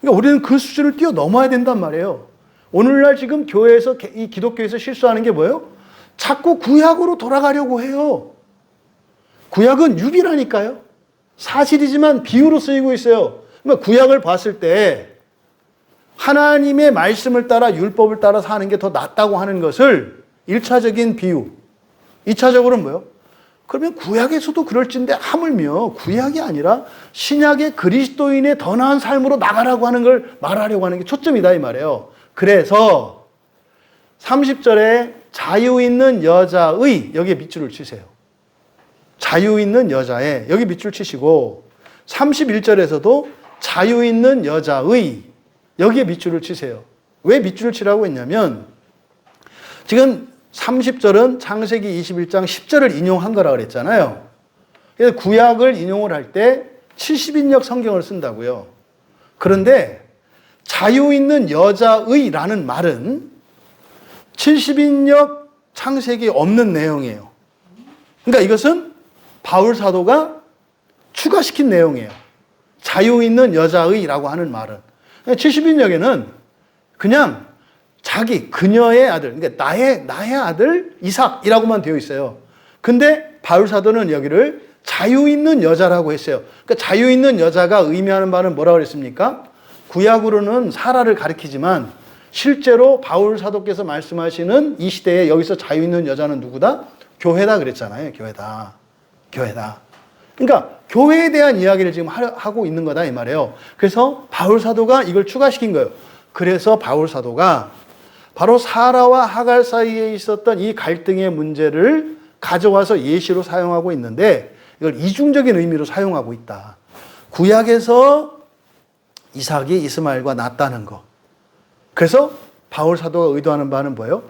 그러니까 우리는 그 수준을 뛰어넘어야 된단 말이에요. 오늘날 지금 교회에서, 이 기독교에서 실수하는 게 뭐예요? 자꾸 구약으로 돌아가려고 해요. 구약은 유비라니까요. 사실이지만 비유로 쓰이고 있어요. 그러니까 구약을 봤을 때 하나님의 말씀을 따라, 율법을 따라 사는 게 더 낫다고 하는 것을 1차적인 비유, 2차적으로는 뭐예요? 그러면 구약에서도 그럴진데 하물며 구약이 아니라 신약의 그리스도인의 더 나은 삶으로 나가라고 하는 걸 말하려고 하는 게 초점이다 이 말이에요. 그래서 30절에 자유 있는 여자의, 여기에 밑줄을 치세요. 자유 있는 여자의, 여기 밑줄 치시고, 31절에서도 자유 있는 여자의, 여기에 밑줄을 치세요. 왜 밑줄을 치라고 했냐면, 지금 30절은 창세기 21장 10절을 인용한 거라 그랬잖아요. 그래서 구약을 인용을 할 때 70인역 성경을 쓴다고요. 그런데 자유 있는 여자의라는 말은 70인역 창세기 없는 내용이에요. 그러니까 이것은 바울 사도가 추가시킨 내용이에요. 자유 있는 여자의라고 하는 말은. 70인역에는 그냥 자기, 그녀의 아들, 그러니까 나의 아들 이삭이라고만 되어 있어요. 근데 바울 사도는 여기를 자유 있는 여자라고 했어요. 그러니까 자유 있는 여자가 의미하는 바는 뭐라고 그랬습니까? 구약으로는 사라를 가리키지만 실제로 바울 사도께서 말씀하시는 이 시대에 여기서 자유 있는 여자는 누구다? 교회다 그랬잖아요. 교회다. 그러니까 교회에 대한 이야기를 지금 하고 있는 거다 이 말이에요. 그래서 바울 사도가 이걸 추가시킨 거예요. 그래서 바울 사도가 바로 사라와 하갈 사이에 있었던 이 갈등의 문제를 가져와서 예시로 사용하고 있는데, 이걸 이중적인 의미로 사용하고 있다. 구약에서 이삭이 이스마엘과 낫다는 거. 그래서 바울 사도가 의도하는 바는 뭐예요?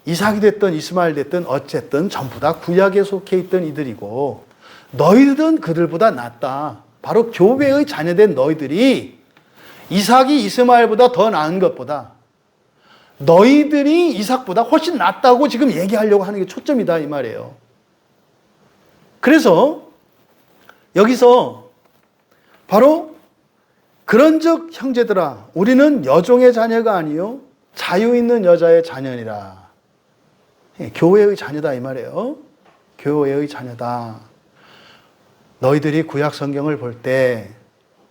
이삭이 됐든 이스마엘 됐든 어쨌든 전부 다 구약에 속해 있던 이들이고, 너희들은 그들보다 낫다. 바로 교회의 자녀된 너희들이 이삭이 이스마엘보다 더 나은 것보다 너희들이 이삭보다 훨씬 낫다고 지금 얘기하려고 하는 게 초점이다 이 말이에요. 그래서 여기서 바로 그런즉 형제들아, 우리는 여종의 자녀가 아니요 자유 있는 여자의 자녀니라. 교회의 자녀다 이 말이에요. 교회의 자녀다. 너희들이 구약 성경을 볼 때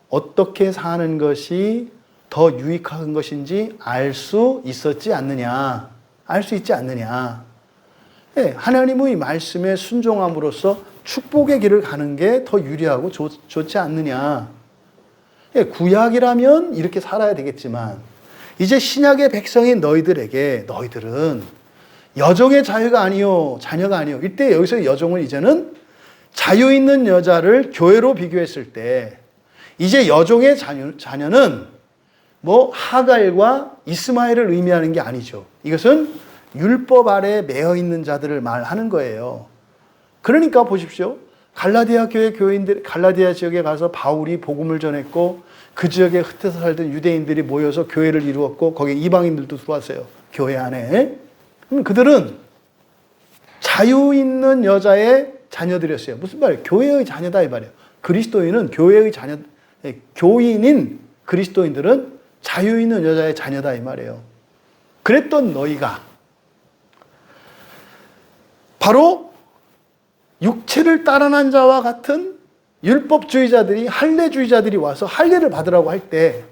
어떻게 사는 것이 더 유익한 것인지 알 수 있었지 않느냐. 알 수 있지 않느냐. 하나님의 말씀에 순종함으로써 축복의 길을 가는 게 더 유리하고 좋지 않느냐. 구약이라면 이렇게 살아야 되겠지만 이제 신약의 백성인 너희들에게, 너희들은 여종의 자유가 아니요 자녀가 아니요. 이때 여기서 여종은 이제는 자유 있는 여자를 교회로 비교했을 때 이제 여종의 자녀는 뭐 하갈과 이스마엘을 의미하는 게 아니죠. 이것은 율법 아래 매여 있는 자들을 말하는 거예요. 그러니까 보십시오. 갈라디아 교회 교인들, 갈라디아 지역에 가서 바울이 복음을 전했고 그 지역에 흩어서 살던 유대인들이 모여서 교회를 이루었고 거기에 이방인들도 들어왔어요. 교회 안에. 그들은 자유 있는 여자의 자녀들이었어요. 무슨 말이에요? 교회의 자녀다 이 말이에요. 그리스도인은 교회의 자녀, 교인인 그리스도인들은 자유 있는 여자의 자녀다 이 말이에요. 그랬던 너희가 바로 육체를 따라난 자와 같은 율법주의자들이, 할례주의자들이 와서 할례를 받으라고 할 때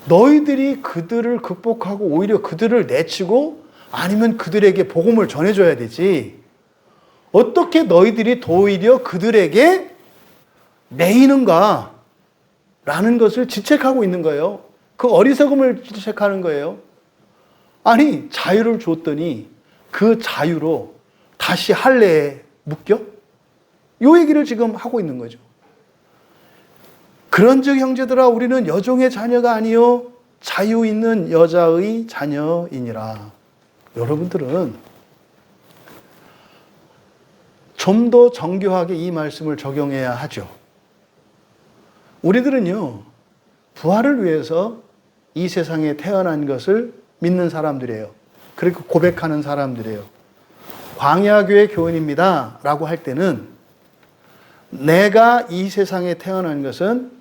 너희들이 그들을 극복하고 오히려 그들을 내치고 아니면 그들에게 복음을 전해줘야 되지. 어떻게 너희들이 오히려 그들에게 매이는가? 라는 것을 지책하고 있는 거예요. 그 어리석음을 지책하는 거예요. 아니, 자유를 줬더니 그 자유로 다시 할례에 묶여? 요 얘기를 지금 하고 있는 거죠. 그런즉 형제들아 우리는 여종의 자녀가 아니요 자유 있는 여자의 자녀이니라. 여러분들은 좀 더 정교하게 이 말씀을 적용해야 하죠. 우리들은요, 부활을 위해서 이 세상에 태어난 것을 믿는 사람들이에요. 그리고 고백하는 사람들이에요. 광야교회 교인입니다 라고 할 때는 내가 이 세상에 태어난 것은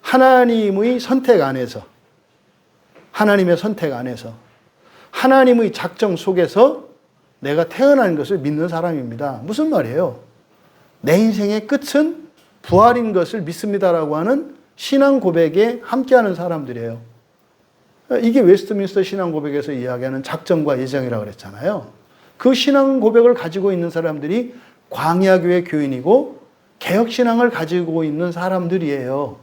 하나님의 선택 안에서, 하나님의 선택 안에서, 하나님의 작정 속에서 내가 태어난 것을 믿는 사람입니다. 무슨 말이에요? 내 인생의 끝은 부활인 것을 믿습니다라고 하는 신앙 고백에 함께하는 사람들이에요. 이게 웨스트민스터 신앙 고백에서 이야기하는 작정과 예정이라고 그랬잖아요. 그 신앙 고백을 가지고 있는 사람들이 광야교회 교인이고 개혁신앙을 가지고 있는 사람들이에요.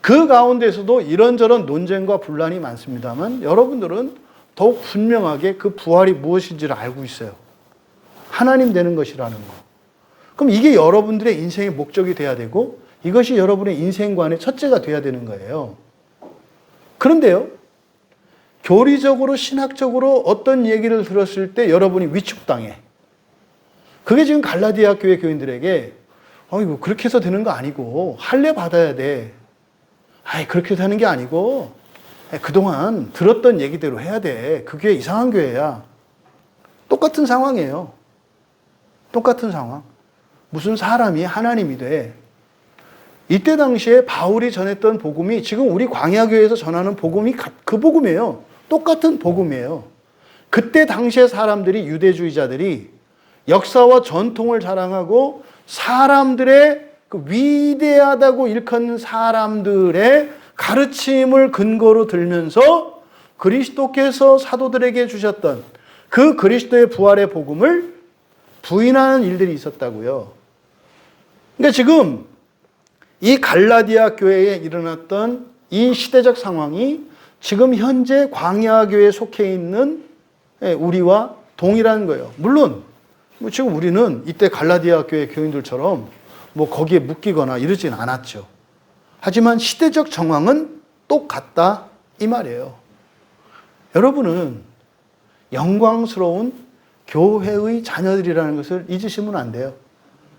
그 가운데서도 이런저런 논쟁과 분란이 많습니다만 여러분들은 더욱 분명하게 그 부활이 무엇인지를 알고 있어요. 하나님 되는 것이라는 거. 그럼 이게 여러분들의 인생의 목적이 돼야 되고 이것이 여러분의 인생관의 첫째가 돼야 되는 거예요. 그런데요, 교리적으로 신학적으로 어떤 얘기를 들었을 때 여러분이 위축당해. 그게 지금 갈라디아 교회 교인들에게 뭐 그렇게 해서 되는 거 아니고 할례 받아야 돼. 그렇게 되는 게 아니고 그동안 들었던 얘기대로 해야 돼. 그 교회 이상한 교회야. 똑같은 상황이에요. 똑같은 상황. 무슨 사람이 하나님이 돼. 이때 당시에 바울이 전했던 복음이 지금 우리 광야교회에서 전하는 복음이 그 복음이에요. 똑같은 복음이에요. 그때 당시의 사람들이, 유대주의자들이 역사와 전통을 자랑하고 사람들의 그 위대하다고 일컫는 사람들의 가르침을 근거로 들면서 그리스도께서 사도들에게 주셨던 그 그리스도의 부활의 복음을 부인하는 일들이 있었다고요. 그러니까 지금 이 갈라디아 교회에 일어났던 이 시대적 상황이 지금 현재 광야교회에 속해 있는 우리와 동일한 거예요. 물론 지금 우리는 이때 갈라디아 교회 교인들처럼 거기에 묶이거나 이러진 않았죠. 하지만 시대적 정황은 똑같다 이 말이에요. 여러분은 영광스러운 교회의 자녀들이라는 것을 잊으시면 안 돼요.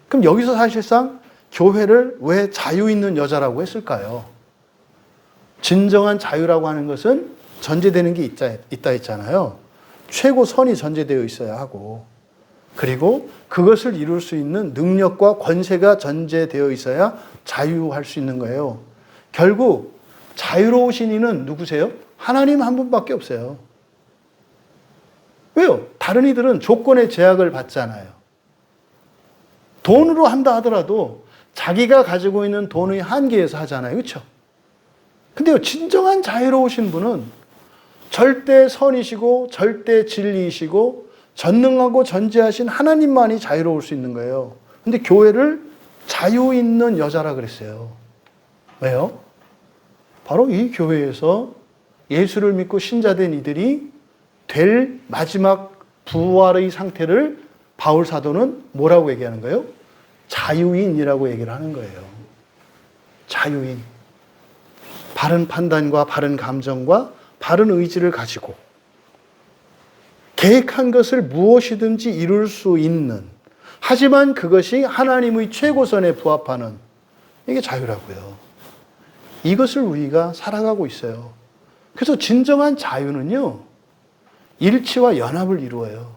그럼 여기서 사실상 교회를 왜 자유 있는 여자라고 했을까요? 진정한 자유라고 하는 것은 전제되는 게 있다 했잖아요. 최고 선이 전제되어 있어야 하고, 그리고 그것을 이룰 수 있는 능력과 권세가 전제되어 있어야 자유할 수 있는 거예요. 결국 자유로우신 이는 누구세요? 하나님 한 분밖에 없어요. 왜요? 다른 이들은 조건의 제약을 받잖아요. 돈으로 한다 하더라도 자기가 가지고 있는 돈의 한계에서 하잖아요. 그렇죠? 근데요, 진정한 자유로우신 분은 절대 선이시고 절대 진리이시고 전능하고 전지하신 하나님만이 자유로울 수 있는 거예요. 근데 교회를 자유 있는 여자라 그랬어요. 왜요? 바로 이 교회에서 예수를 믿고 신자된 이들이 될 마지막 부활의 상태를 바울 사도는 뭐라고 얘기하는 거예요? 자유인이라고 얘기를 하는 거예요. 자유인. 바른 판단과 바른 감정과 바른 의지를 가지고 계획한 것을 무엇이든지 이룰 수 있는, 하지만 그것이 하나님의 최고선에 부합하는 이게 자유라고요. 이것을 우리가 살아가고 있어요. 그래서 진정한 자유는요, 일치와 연합을 이루어요.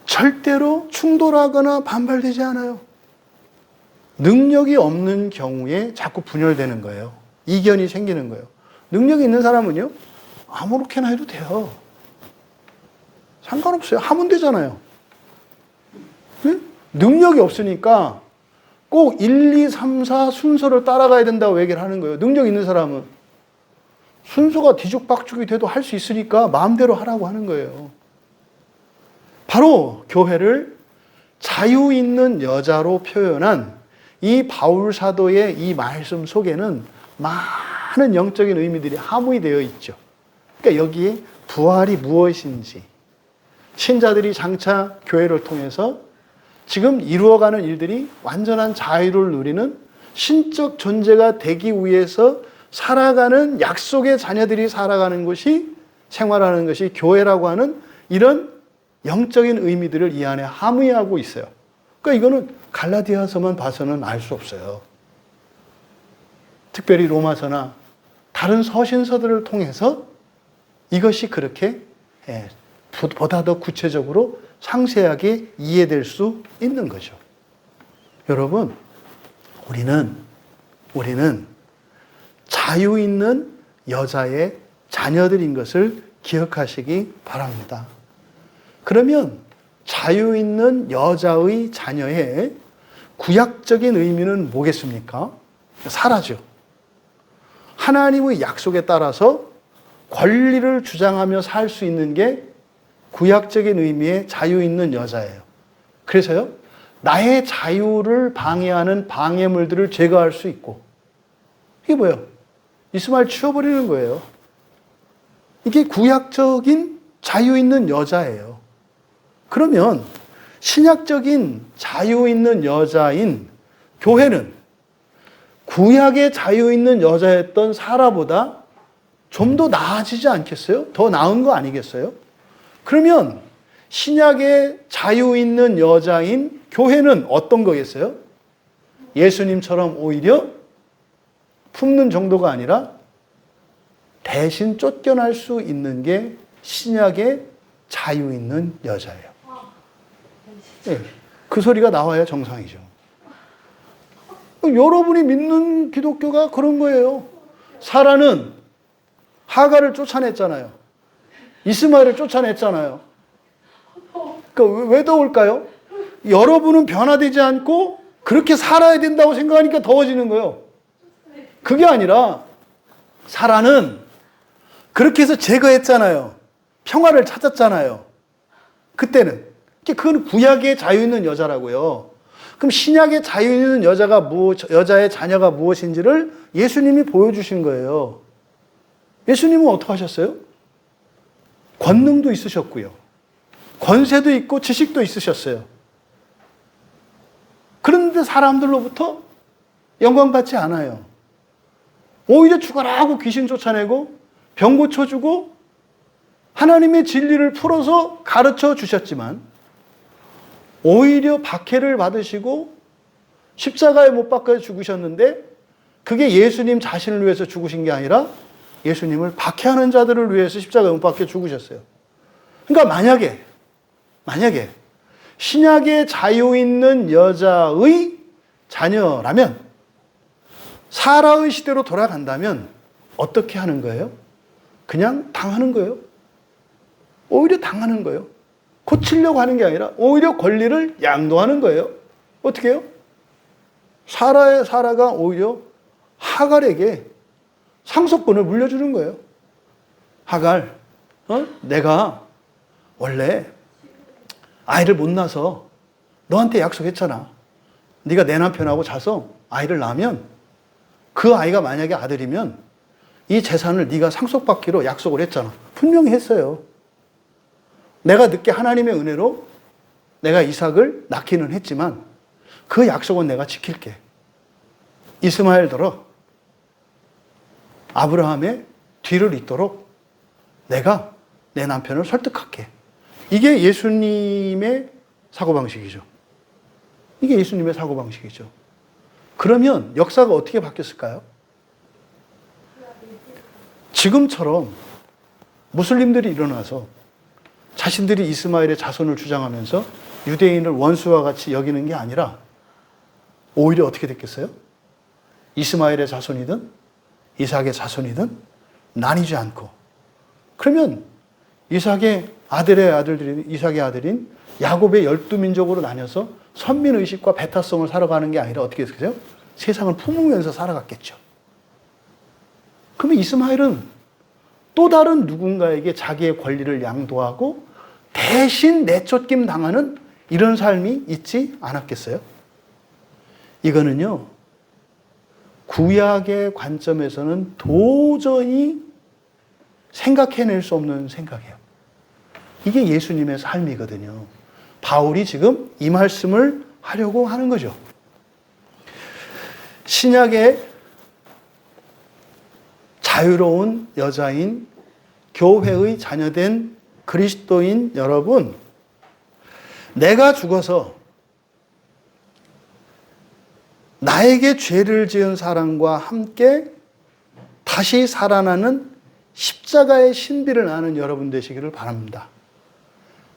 절대로 충돌하거나 반발되지 않아요. 능력이 없는 경우에 자꾸 분열되는 거예요. 이견이 생기는 거예요. 능력이 있는 사람은요, 아무렇게나 해도 돼요. 상관없어요. 하면 되잖아요. 네? 능력이 없으니까 꼭 1, 2, 3, 4 순서를 따라가야 된다고 얘기를 하는 거예요. 능력 있는 사람은 순서가 뒤죽박죽이 돼도 할 수 있으니까 마음대로 하라고 하는 거예요. 바로 교회를 자유 있는 여자로 표현한 이 바울 사도의 이 말씀 속에는 많은 영적인 의미들이 함의 되어 있죠. 그러니까 여기에 부활이 무엇인지, 신자들이 장차 교회를 통해서 지금 이루어가는 일들이 완전한 자유를 누리는 신적 존재가 되기 위해서 살아가는 약속의 자녀들이 살아가는 것이, 생활하는 것이 교회라고 하는 이런 영적인 의미들을 이 안에 함의하고 있어요. 그러니까 이거는 갈라디아서만 봐서는 알 수 없어요. 특별히 로마서나 다른 서신서들을 통해서 이것이 그렇게 보다 더 구체적으로 상세하게 이해될 수 있는 거죠. 여러분, 우리는 자유 있는 여자의 자녀들인 것을 기억하시기 바랍니다. 그러면 자유 있는 여자의 자녀의 구약적인 의미는 뭐겠습니까? 사라져. 하나님의 약속에 따라서 권리를 주장하며 살 수 있는 게 구약적인 의미의 자유 있는 여자예요. 그래서요, 나의 자유를 방해하는 방해물들을 제거할 수 있고, 이게 뭐예요? 이스마엘 치워버리는 거예요. 이게 구약적인 자유 있는 여자예요. 그러면 신약적인 자유 있는 여자인 교회는 구약의 자유 있는 여자였던 사라보다 좀 더 나아지지 않겠어요? 더 나은 거 아니겠어요? 그러면 신약의 자유 있는 여자인 교회는 어떤 거겠어요? 예수님처럼 오히려 품는 정도가 아니라 대신 쫓겨날 수 있는 게 신약의 자유 있는 여자예요. 네, 그 소리가 나와야 정상이죠. 여러분이 믿는 기독교가 그런 거예요. 사라는 하갈을 쫓아냈잖아요. 이스마엘을 쫓아냈잖아요. 그러니까 왜 더울까요? 여러분은 변화되지 않고 그렇게 살아야 된다고 생각하니까 더워지는 거예요. 그게 아니라 사라는 그렇게 해서 제거했잖아요. 평화를 찾았잖아요. 그때는. 그건 구약의 자유 있는 여자라고요. 그럼 신약의 자유 있는 여자의 자녀가 무엇인지를 예수님이 보여주신 거예요. 예수님은 어떻게 하셨어요? 권능도 있으셨고요. 권세도 있고 지식도 있으셨어요. 그런데 사람들로부터 영광받지 않아요. 오히려 죽어라 하고 귀신 쫓아내고 병 고쳐주고 하나님의 진리를 풀어서 가르쳐 주셨지만 오히려 박해를 받으시고 십자가에 못 박혀 죽으셨는데 그게 예수님 자신을 위해서 죽으신 게 아니라 예수님을 박해하는 자들을 위해서 십자가에 못 박혀 죽으셨어요. 그러니까 만약에 신약의 자유 있는 여자의 자녀라면 사라의 시대로 돌아간다면 어떻게 하는 거예요? 그냥 당하는 거예요. 오히려 당하는 거예요. 고치려고 하는 게 아니라 오히려 권리를 양도하는 거예요. 어떻게 해요? 사라가 오히려 하갈에게 상속권을 물려주는 거예요. 하갈, 내가 원래 아이를 못 낳아서 너한테 약속했잖아. 네가 내 남편하고 자서 아이를 낳으면 그 아이가 만약에 아들이면 이 재산을 네가 상속받기로 약속을 했잖아. 분명히 했어요. 내가 늦게 하나님의 은혜로 내가 이삭을 낳기는 했지만 그 약속은 내가 지킬게. 이스마엘더러 아브라함의 뒤를 잇도록 내가 내 남편을 설득할게. 이게 예수님의 사고방식이죠. 이게 예수님의 사고방식이죠. 그러면 역사가 어떻게 바뀌었을까요? 지금처럼 무슬림들이 일어나서 자신들이 이스마엘의 자손을 주장하면서 유대인을 원수와 같이 여기는 게 아니라 오히려 어떻게 됐겠어요? 이스마엘의 자손이든 이삭의 자손이든 나뉘지 않고, 그러면 이삭의 아들인 야곱의 12민족으로 나뉘어서 선민의식과 배타성을 살아가는 게 아니라 어떻게 됐어요? 세상을 품으면서 살아갔겠죠. 그러면 이스마엘은 또 다른 누군가에게 자기의 권리를 양도하고 대신 내쫓김 당하는 이런 삶이 있지 않았겠어요? 이거는요, 구약의 관점에서는 도저히 생각해낼 수 없는 생각이에요. 이게 예수님의 삶이거든요. 바울이 지금 이 말씀을 하려고 하는 거죠. 신약의 자유로운 여자인 교회의 자녀된 그리스도인 여러분, 내가 죽어서 나에게 죄를 지은 사람과 함께 다시 살아나는 십자가의 신비를 아는 여러분 되시기를 바랍니다.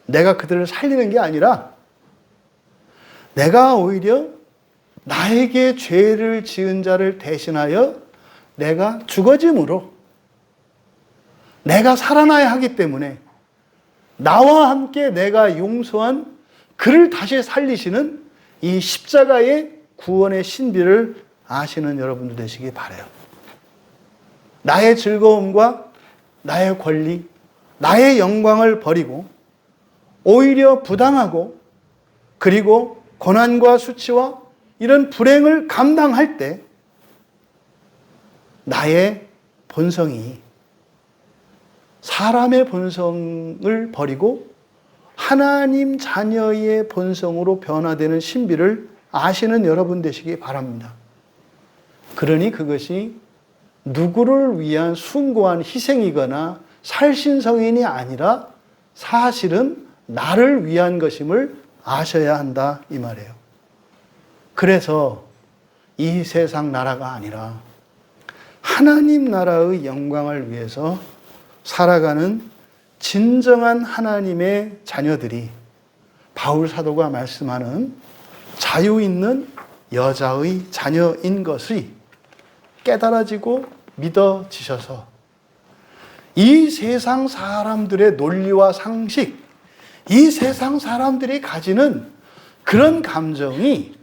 내가 그들을 살리는 게 아니라 내가 오히려 나에게 죄를 지은 자를 대신하여 내가 죽어짐으로 내가 살아나야 하기 때문에 나와 함께 내가 용서한 그를 다시 살리시는 이 십자가의 구원의 신비를 아시는 여러분들 되시기 바라요. 나의 즐거움과 나의 권리, 나의 영광을 버리고 오히려 부당하고 그리고 고난과 수치와 이런 불행을 감당할 때 나의 본성이 사람의 본성을 버리고 하나님 자녀의 본성으로 변화되는 신비를 아시는 여러분 되시기 바랍니다. 그러니 그것이 누구를 위한 숭고한 희생이거나 살신성인이 아니라 사실은 나를 위한 것임을 아셔야 한다 이 말이에요. 그래서 이 세상 나라가 아니라 하나님 나라의 영광을 위해서 살아가는 진정한 하나님의 자녀들이 바울 사도가 말씀하는 자유 있는 여자의 자녀인 것이 깨달아지고 믿어지셔서 이 세상 사람들의 논리와 상식, 이 세상 사람들이 가지는 그런 감정이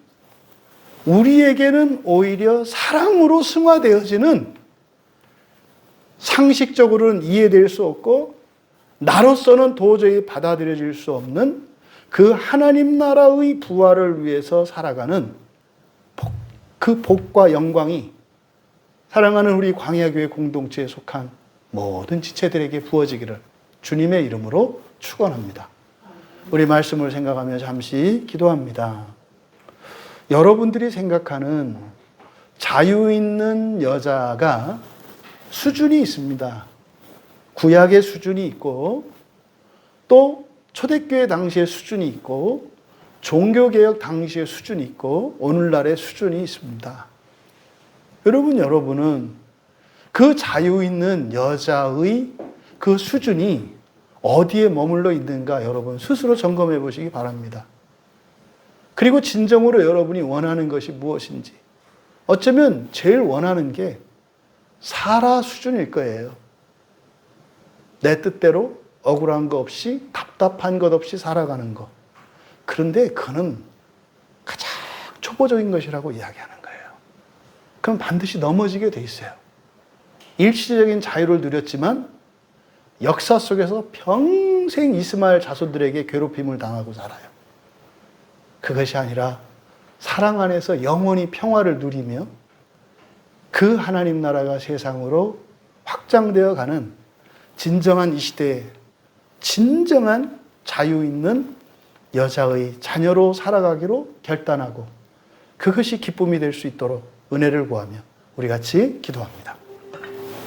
우리에게는 오히려 사랑으로 승화되어지는, 상식적으로는 이해될 수 없고 나로서는 도저히 받아들여질 수 없는 그 하나님 나라의 부활을 위해서 살아가는 그 복과 영광이 사랑하는 우리 광야교회 공동체에 속한 모든 지체들에게 부어지기를 주님의 이름으로 축원합니다. 우리 말씀을 생각하며 잠시 기도합니다. 여러분들이 생각하는 자유 있는 여자가 수준이 있습니다. 구약의 수준이 있고 또 초대교회 당시의 수준이 있고 종교개혁 당시의 수준이 있고 오늘날의 수준이 있습니다. 여러분은 그 자유 있는 여자의 그 수준이 어디에 머물러 있는가 여러분 스스로 점검해 보시기 바랍니다. 그리고 진정으로 여러분이 원하는 것이 무엇인지, 어쩌면 제일 원하는 게 사라 수준일 거예요. 내 뜻대로 억울한 거 없이 답답한 것 없이 살아가는 것. 그런데 그는 가장 초보적인 것이라고 이야기하는 거예요. 그럼 반드시 넘어지게 돼 있어요. 일시적인 자유를 누렸지만 역사 속에서 평생 이스마엘 자손들에게 괴롭힘을 당하고 살아요. 그것이 아니라 사랑 안에서 영원히 평화를 누리며 그 하나님 나라가 세상으로 확장되어 가는 진정한 이 시대에 진정한 자유 있는 여자의 자녀로 살아가기로 결단하고 그것이 기쁨이 될 수 있도록 은혜를 구하며 우리 같이 기도합니다.